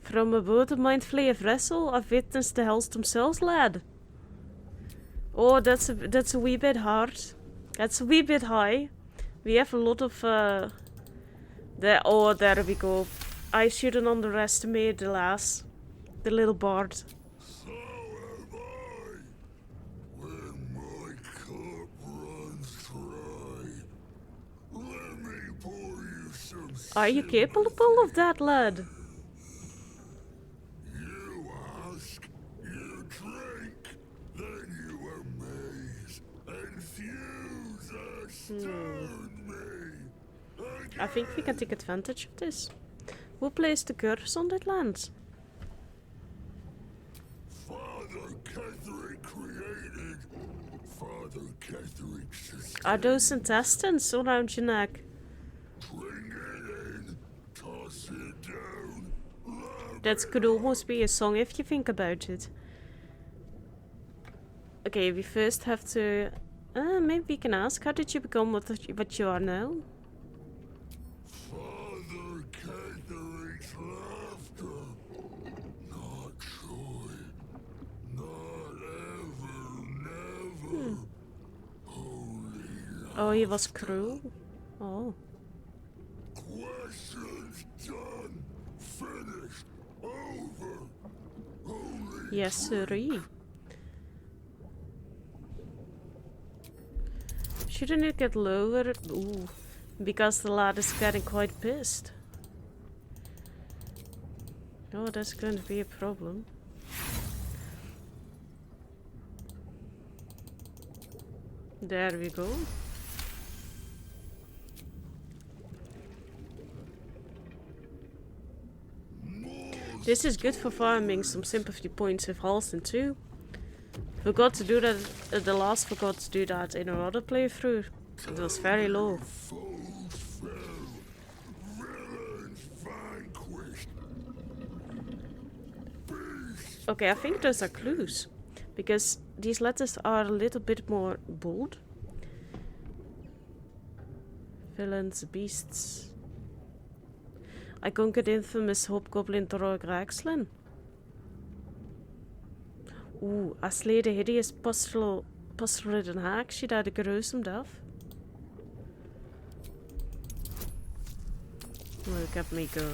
From a boat of mind flee a vessel, I've witnessed the hells themselves, lad. Oh, that's a wee bit hard. That's a wee bit high. We have a lot of there. Oh, there we go. I shouldn't underestimate the lass, the little bard. So have I. When my cup runs dry, let me pour you some. Are you capable of that, lad? You ask, you drink, then you amaze, infuse, astound me. I think we can take advantage of this. Who placed the curse on that land? Father Ketherick created. Father Ketherick's. Are those intestines around your neck? Bring it in, toss it down. That could almost be a song if you think about it. Okay, we first have to... maybe we can ask, how did you become what you are now? Father Ketherick's laughter. Not joy. Not ever, never. Holy Oh, he was cruel. Oh. questions done. Finished. Over. Holy Yes, sirree. Shouldn't it get lower? Ooh. Because the lad is getting quite pissed. Oh, that's going to be a problem. There we go. This is good for farming some sympathy points with Halston too. Forgot to do that, the last forgot to do that in our other playthrough. It was very low. foes fell. Villains vanquished. Beasts. Okay, I think those are clues. Because these letters are a little bit more bold. Villains, beasts. I conquered infamous hobgoblin Drograkslin. Oeh, I slayed a hideous pus-ridden hag. She died a gruesome death. Look at me go.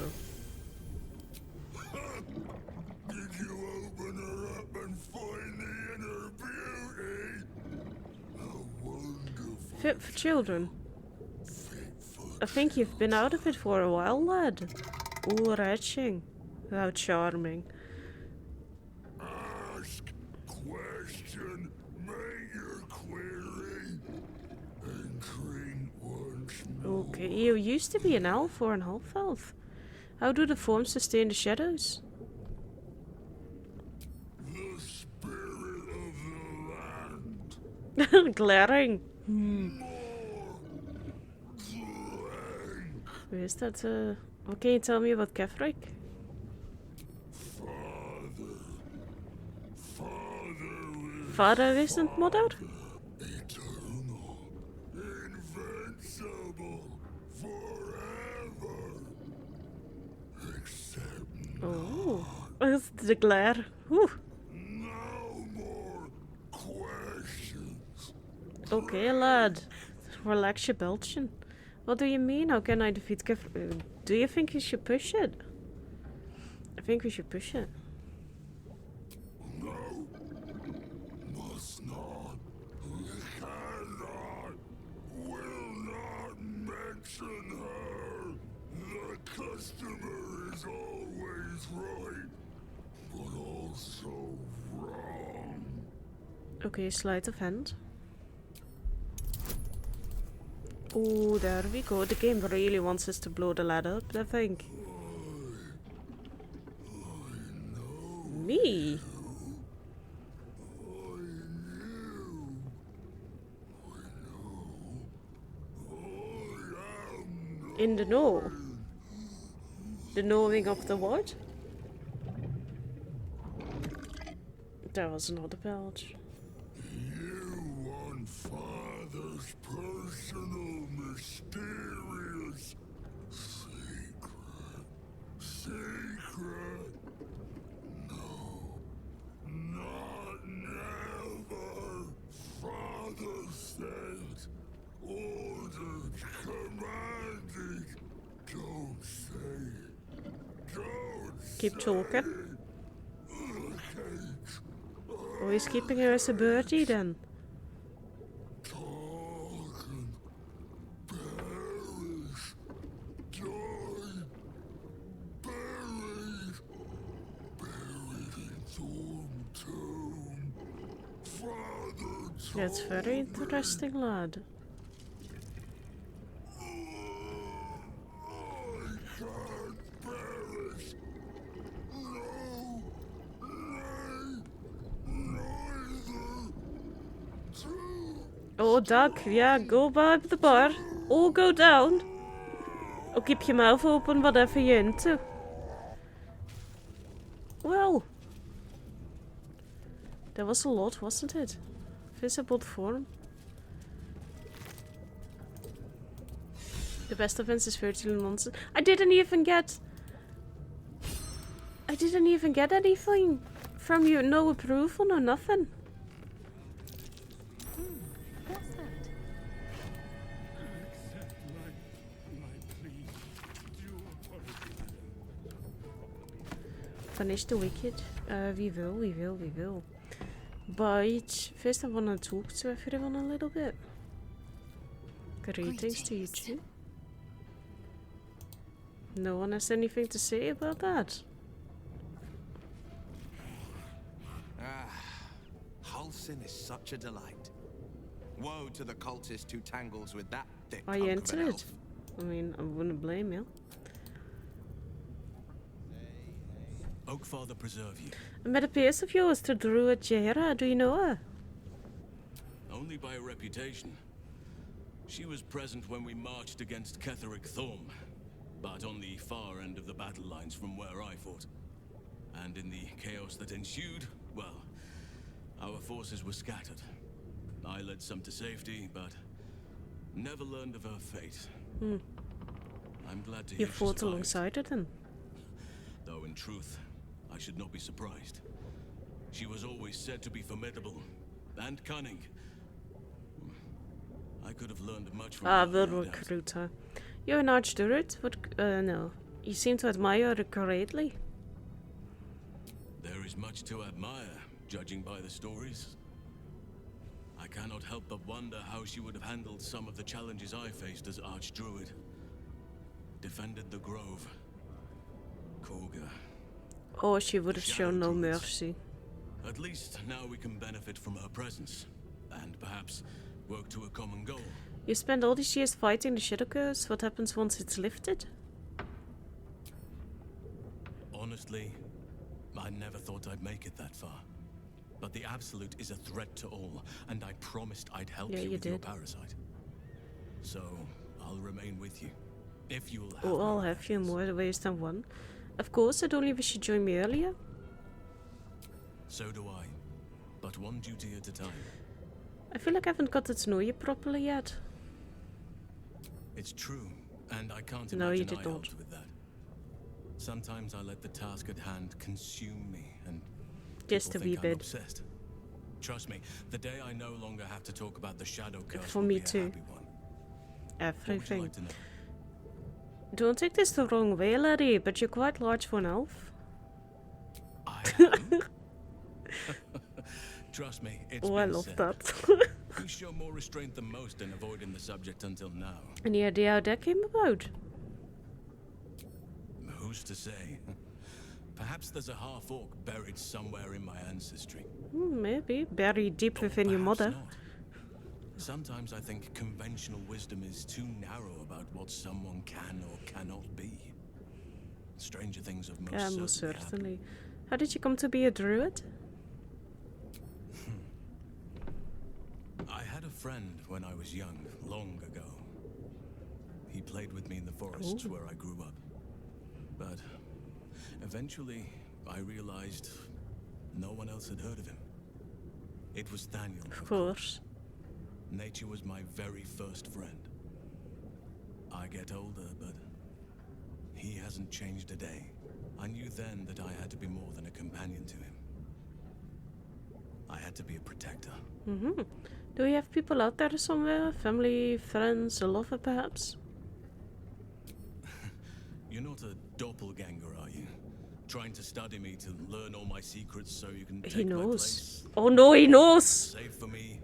Did you open her up and find the inner beauty? How wonderful. Fit for children. Fit for I think you've been out of it for a while, lad. Ooh, retching. How charming. ask, question, make your query, and drink once more. Okay, you used to be an elf or an half-elf. How do the forms sustain the shadows? The spirit of the land. Glaring. More Who is that? What can you tell me about Ketheric? Father isn't mother? Eternal, invincible, forever. Except Oh, that's the glare. Whew. no more questions. Okay, lad. Relax your belching. What do you mean? How can I defeat do you think you should push it? I think we should push it. No, must not, cannot, will not mention her. The customer is always right, but also wrong. Okay, sleight of hand. Oh, there we go. The game really wants us to blow the lad up, I think. Me? In the know? The knowing of the what? There was another belch. You want Father's personal, mysterious secret. No, not never. Father says, ordered, commanded. Don't say it. Don't Keep say talking. it. Oh, he's keeping her as a birdie then. Talking, perish, die, buried in Thorn Tomb. Father That's very interesting, lad. I can't perish. No, nay, neither. Oh, Doug, yeah, go by the bar. Or go down. Or keep your mouth open, whatever you're into. Well. That was a lot, wasn't it? Visible form. The best offense is virtually nonsense. I didn't even get anything from you. No approval, no nothing. What's that? Punish the wicked. We will. But first I want to talk to everyone a little bit. Greetings to you too. No one has anything to say about that. Halsin is such a delight. Woe to the cultist who tangles with that thick Are you into it? I mean, I wouldn't blame you. Oakfather preserve you. I met a peers of yours, the druid Jera. Do you know her? Only by reputation. She was present when we marched against Ketheric Thorm, but on the far end of the battle lines from where I fought. And in the chaos that ensued, well, our forces were scattered. I led some to safety, but never learned of her fate. I'm glad to hear You fought alongside her then? Though in truth, I should not be surprised. She was always said to be formidable and cunning. I could have learned much from her. We'll recruit her. You're an archdruid? What? No. You seem to admire her greatly. There is much to admire, judging by the stories. I cannot help but wonder how she would have handled some of the challenges I faced as archdruid. Defended the grove. Korga. Oh, she would have shown no mercy. At least now we can benefit from her presence, and perhaps work to a common goal. You spent all these years fighting the Shadow Curse. What happens once it's lifted? Honestly, I never thought I'd make it that far. But the Absolute is a threat to all, and I promised I'd help you with your parasite. So, I'll remain with you. If you'll have Oh, I'll me, have that you in is. more ways than one. Of course, I'd only wish you joined me earlier. So do I. But one duty at a time. I feel like I haven't got to know you properly yet. It's true, and I can't No, you imagine did I not. helped with that. Sometimes I let the task at hand consume me, and Just a people wee think I'm bit. obsessed. Trust me, the day I no longer have to talk about the shadow curse For will me be a too. happy one. What would you Everything. like to know? Don't take this the wrong way, laddie, but you're quite large for an elf. I am. Trust me, it's Oh, I been love said. that. You show more restraint than most in avoiding the subject until now. Any idea how that came about? Who's to say? Perhaps there's a half-orc buried somewhere in my ancestry. Maybe. Buried deep Or within your perhaps mother. not. Sometimes I think conventional wisdom is too narrow about what someone can or cannot be. Stranger things have most Yeah, most certainly certainly. How did you come to be a druid? I had a friend when I was young, long ago. He played with me in the forests Ooh. where I grew up. But eventually, I realized no one else had heard of him. It was Daniel, Of course. Nature was my very first friend. I get older, but he hasn't changed a day. I knew then that I had to be more than a companion to him. I had to be a protector. Mm-hmm. Do you have people out there somewhere? Family, friends, a lover perhaps? You're not a doppelganger, are you? Trying to study me to learn all my secrets so you can take He my knows. place? Oh no, he knows! Save for me,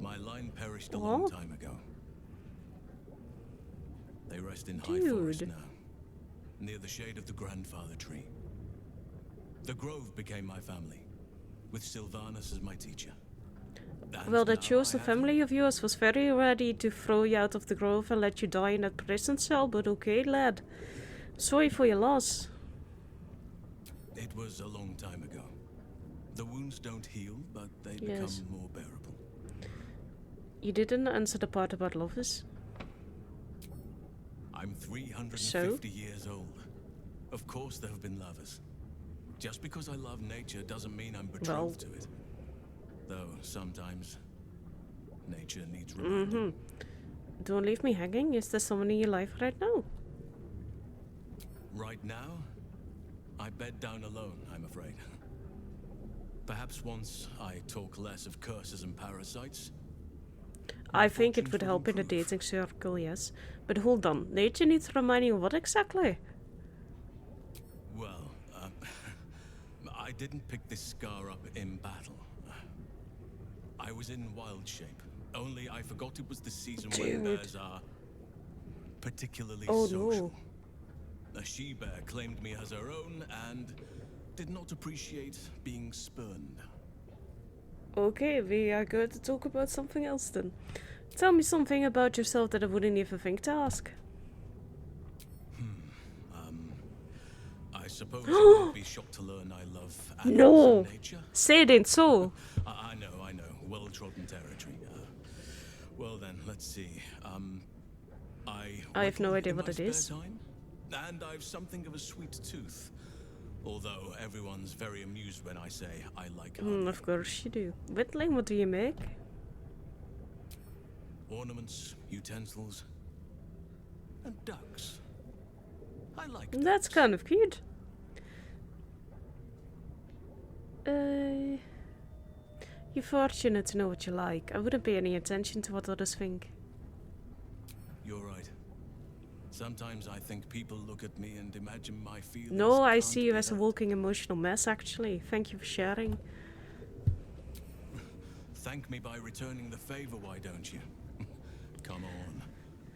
my line perished a long What? time ago. They rest in high forest Dude. now, near the shade of the grandfather tree. The grove became my family, with Sylvanus as my teacher. And Well, that now shows I the have family you. of yours was very ready to throw you out of the grove and let you die in that prison cell, but okay, lad. Sorry for your loss. It was a long time ago. The wounds don't heal, but they Yes. become more bearable. You didn't answer the part about lovers. I'm 350 So? years old. Of course there have been lovers. Just because I love nature doesn't mean I'm betrothed to it. Though sometimes nature needs reminding. Don't leave me hanging. Is there someone in your life right now? Right now, I bed down alone, I'm afraid. Perhaps once I talk less of curses and parasites. I think it fortunes would will help in the improve. dating circle, yes. But hold on, nature needs reminding of what exactly? Well, I didn't pick this scar up in battle. I was in wild shape. Only I forgot it was the season when Dude. bears are particularly Oh, social. no. A she-bear claimed me as her own and did not appreciate being spurned. Okay, we are going to talk about something else then. Tell me something about yourself that I wouldn't even think to ask. I suppose you won't be shocked to learn I love animals No. and nature. Say it ain't so. I know. Well-trodden territory. Well then, let's see. I have no whittle idea in what my it spare is. time, and I've something of a sweet tooth. Although everyone's very amused when I say I like honey. Of course you do. Whittling, what do you make? Ornaments, utensils, and ducks. I like That's ducks. kind of cute. You're fortunate to know what you like. I wouldn't pay any attention to what others think. You're right. Sometimes I think people look at me and imagine my feelings. No, I can't see you be as a hurt. walking emotional mess, actually. Thank you for sharing. Thank me by returning the favor, why don't you? Come on.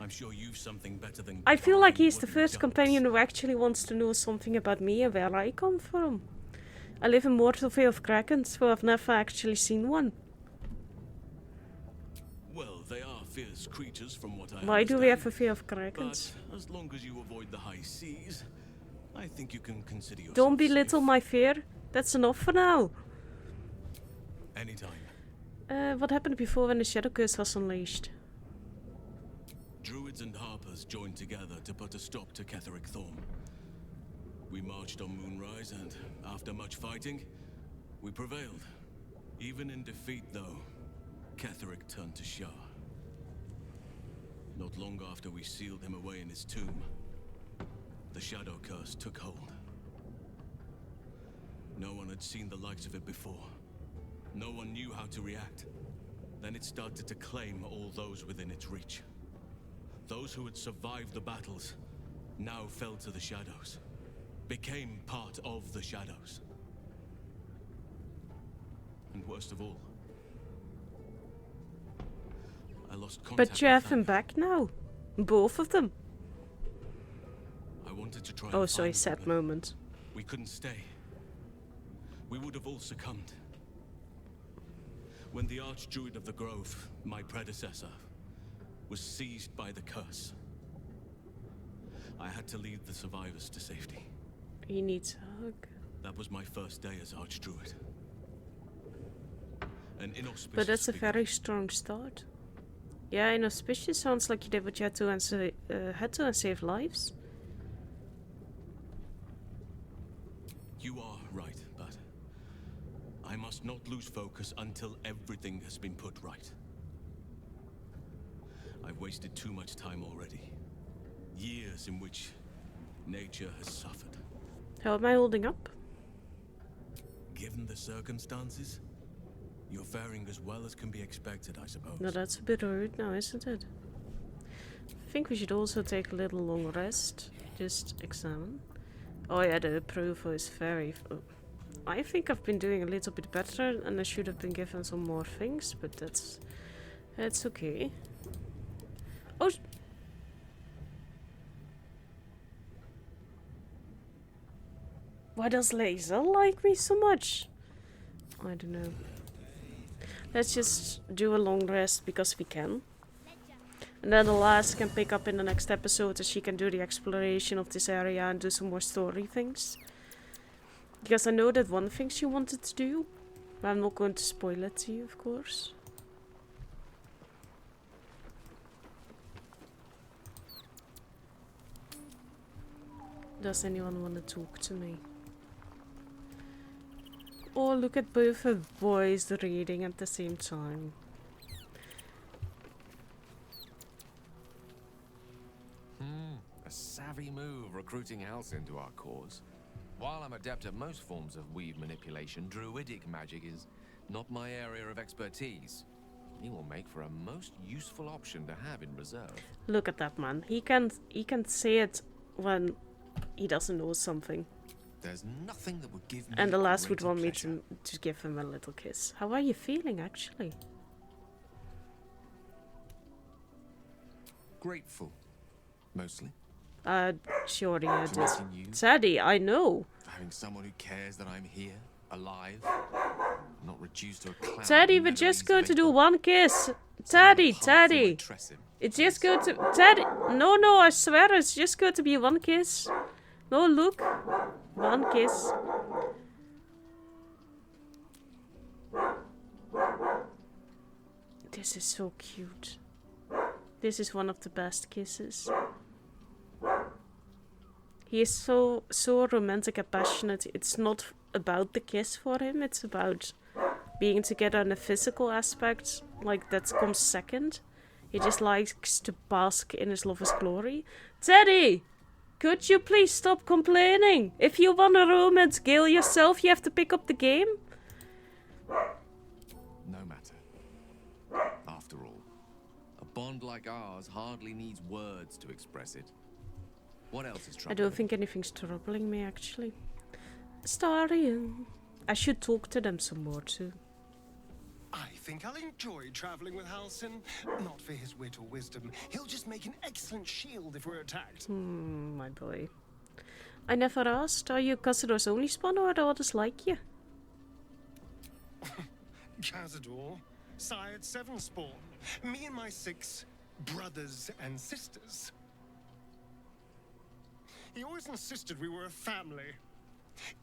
I'm sure you've something better than I feel like carving he's the wooden first ducks. companion who actually wants to know something about me and where I come from. I live in Mortal Vale of Krakens, so I've never actually seen one. Well, they are fierce creatures from what I Why do we have a understand. fear of Krakens? But as long as you avoid the high seas, I think you can consider yourself Don't belittle safe. my fear. That's enough for now. Anytime. What happened before when the Shadow Curse was unleashed? Druids Druids and Harpers joined together to put a stop to Ketheric Thorm. We marched on Moonrise, and after much fighting, we prevailed. Even in defeat, though, Ketheric turned to Shah. Not long after we sealed him away in his tomb, the Shadow Curse took hold. No one had seen the likes of it before. No one knew how to react. Then it started to claim all those within its reach. Those who had survived the battles now fell to the shadows, became part of the shadows. And worst of all, I lost contact. But you have him back now. Both of them. I wanted to try. Oh, and sorry, find sad them, moment. but we couldn't stay. We would have all succumbed. When the Archdruid of the Grove, my predecessor, was seized by the curse, I had to lead the survivors to safety. He needs a hug. That was my first day as Archdruid. An inauspicious But that's a beginning. very strong start. Yeah, inauspicious sounds like you did what you had to and save lives. You are right, but I must not lose focus until everything has been put right. I've wasted too much time already. Years in which nature has suffered. How am I holding up? Given the circumstances, you're faring as well as can be expected, I suppose. No, that's a bit rude now, isn't it? I think we should also take a little long rest. Just examine. Oh yeah, the approval is very... I think I've been doing a little bit better and I should have been given some more things, but that's okay. Oh! Why does Lae'zel like me so much? I don't know. Let's just do a long rest because we can. And then the last can pick up in the next episode as she can do the exploration of this area and do some more story things. Because I know that one thing she wanted to do, but I'm not going to spoil it to you, of course. Does anyone want to talk to me? Oh, look at both the boys reading at the same time. A savvy move recruiting Halsin to our cause. While I'm adept at most forms of weave manipulation, druidic magic is not my area of expertise. He will make for a most useful option to have in reserve. Look at that man. He can say it when he doesn't know something. There's nothing that would give me And the last would greater want me pleasure. to give him a little kiss. How are you feeling, actually? Grateful, mostly. Sure, yeah, For meeting you. Teddy, I know. For having someone who cares that I'm here, alive, not reduced to a cloud. Teddy, we're just going to do one kiss. Teddy, Teddy. It's just going to... Teddy. No, I swear, it's just going to be one kiss. No, look. One kiss. This is so cute. This is one of the best kisses. He is so romantic and passionate. It's not about the kiss for him. It's about being together in a physical aspect. Like, that comes second. He just likes to bask in his lover's glory. Teddy! Could you please stop complaining? If you want a romance Gale yourself, you have to pick up the game. No matter. After all, a bond like ours hardly needs words to express it. What else is troubling? I don't think anything's troubling me, actually. Starian. I should talk to them some more, too. I think I'll enjoy traveling with Halsin. Not for his wit or wisdom. He'll just make an excellent shield if we're attacked. My boy. I never asked, are you Cazador's only spawn or are there others like you? Cazador, sired 7 spawn. Me and my 6 brothers and sisters. He always insisted we were a family,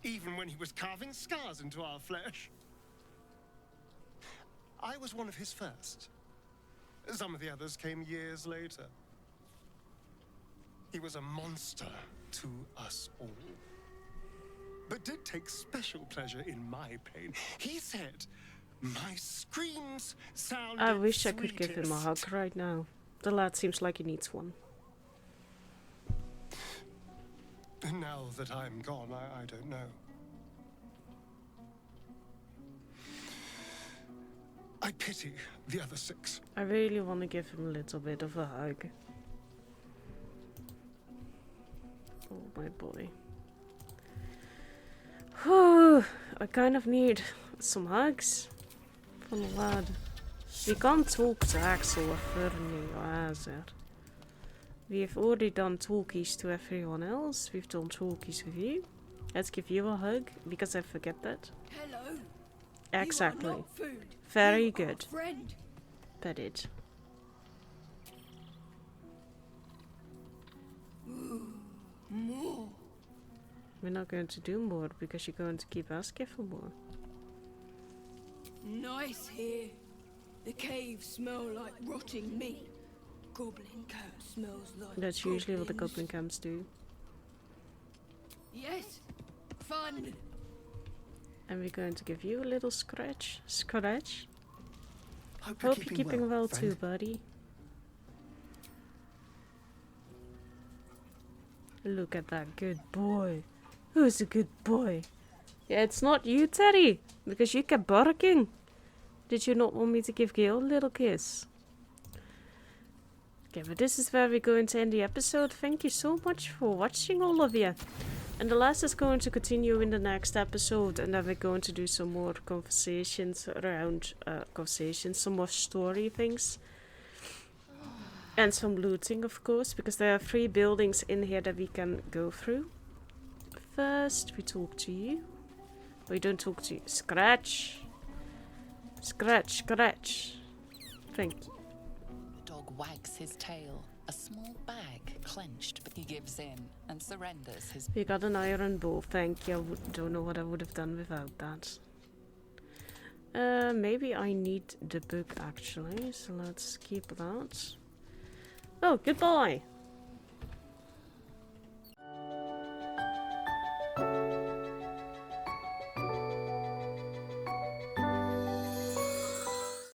even when he was carving scars into our flesh. I was one of his first. Some of the others came years later. He was a monster to us all, but did take special pleasure in my pain. He said my screams sounded I wish I could give him a sweetest. hug right now. The lad seems like he needs one. Now that I'm gone, I don't know. I pity the other 6. I really want to give him a little bit of a hug. Oh, my boy. Whew, I kind of need some hugs from the lad. We can't talk to Axel or Fernie or Azer. We have already done talkies to everyone else. We've done talkies with you. Let's give you a hug, because I forget that. Hello. Exactly. You are not food. Very You good. Are friend. Pet it. Ooh, more. We're not going to do more because you're going to keep asking for more. Nice here. The caves smell like rotting meat. Goblin camp smells like That's usually what the goblins. goblin camps do. Yes. Fun. And we're going to give you a little scratch. Scratch. Hope Hope you're keeping well friend. too, buddy. Look at that good boy. Who's a good boy? Yeah, it's not you, Teddy, because you kept barking. Did you not want me to give Gale a little kiss? Okay, but this is where we're going to end the episode. Thank you so much for watching, all of you. And the last is going to continue in the next episode, and then we're going to do some more conversations around some more story things. And some looting, of course, because there are 3 buildings in here that we can go through. First, we talk to you. We don't talk to you. Scratch. Scratch, scratch. Thank you. Dog wags his tail, a small bag clenched, but he gives in and surrenders his. We got an iron bow. Thank you. I don't know what I would have done without that. Maybe I need the book actually, so let's keep that. Oh, goodbye.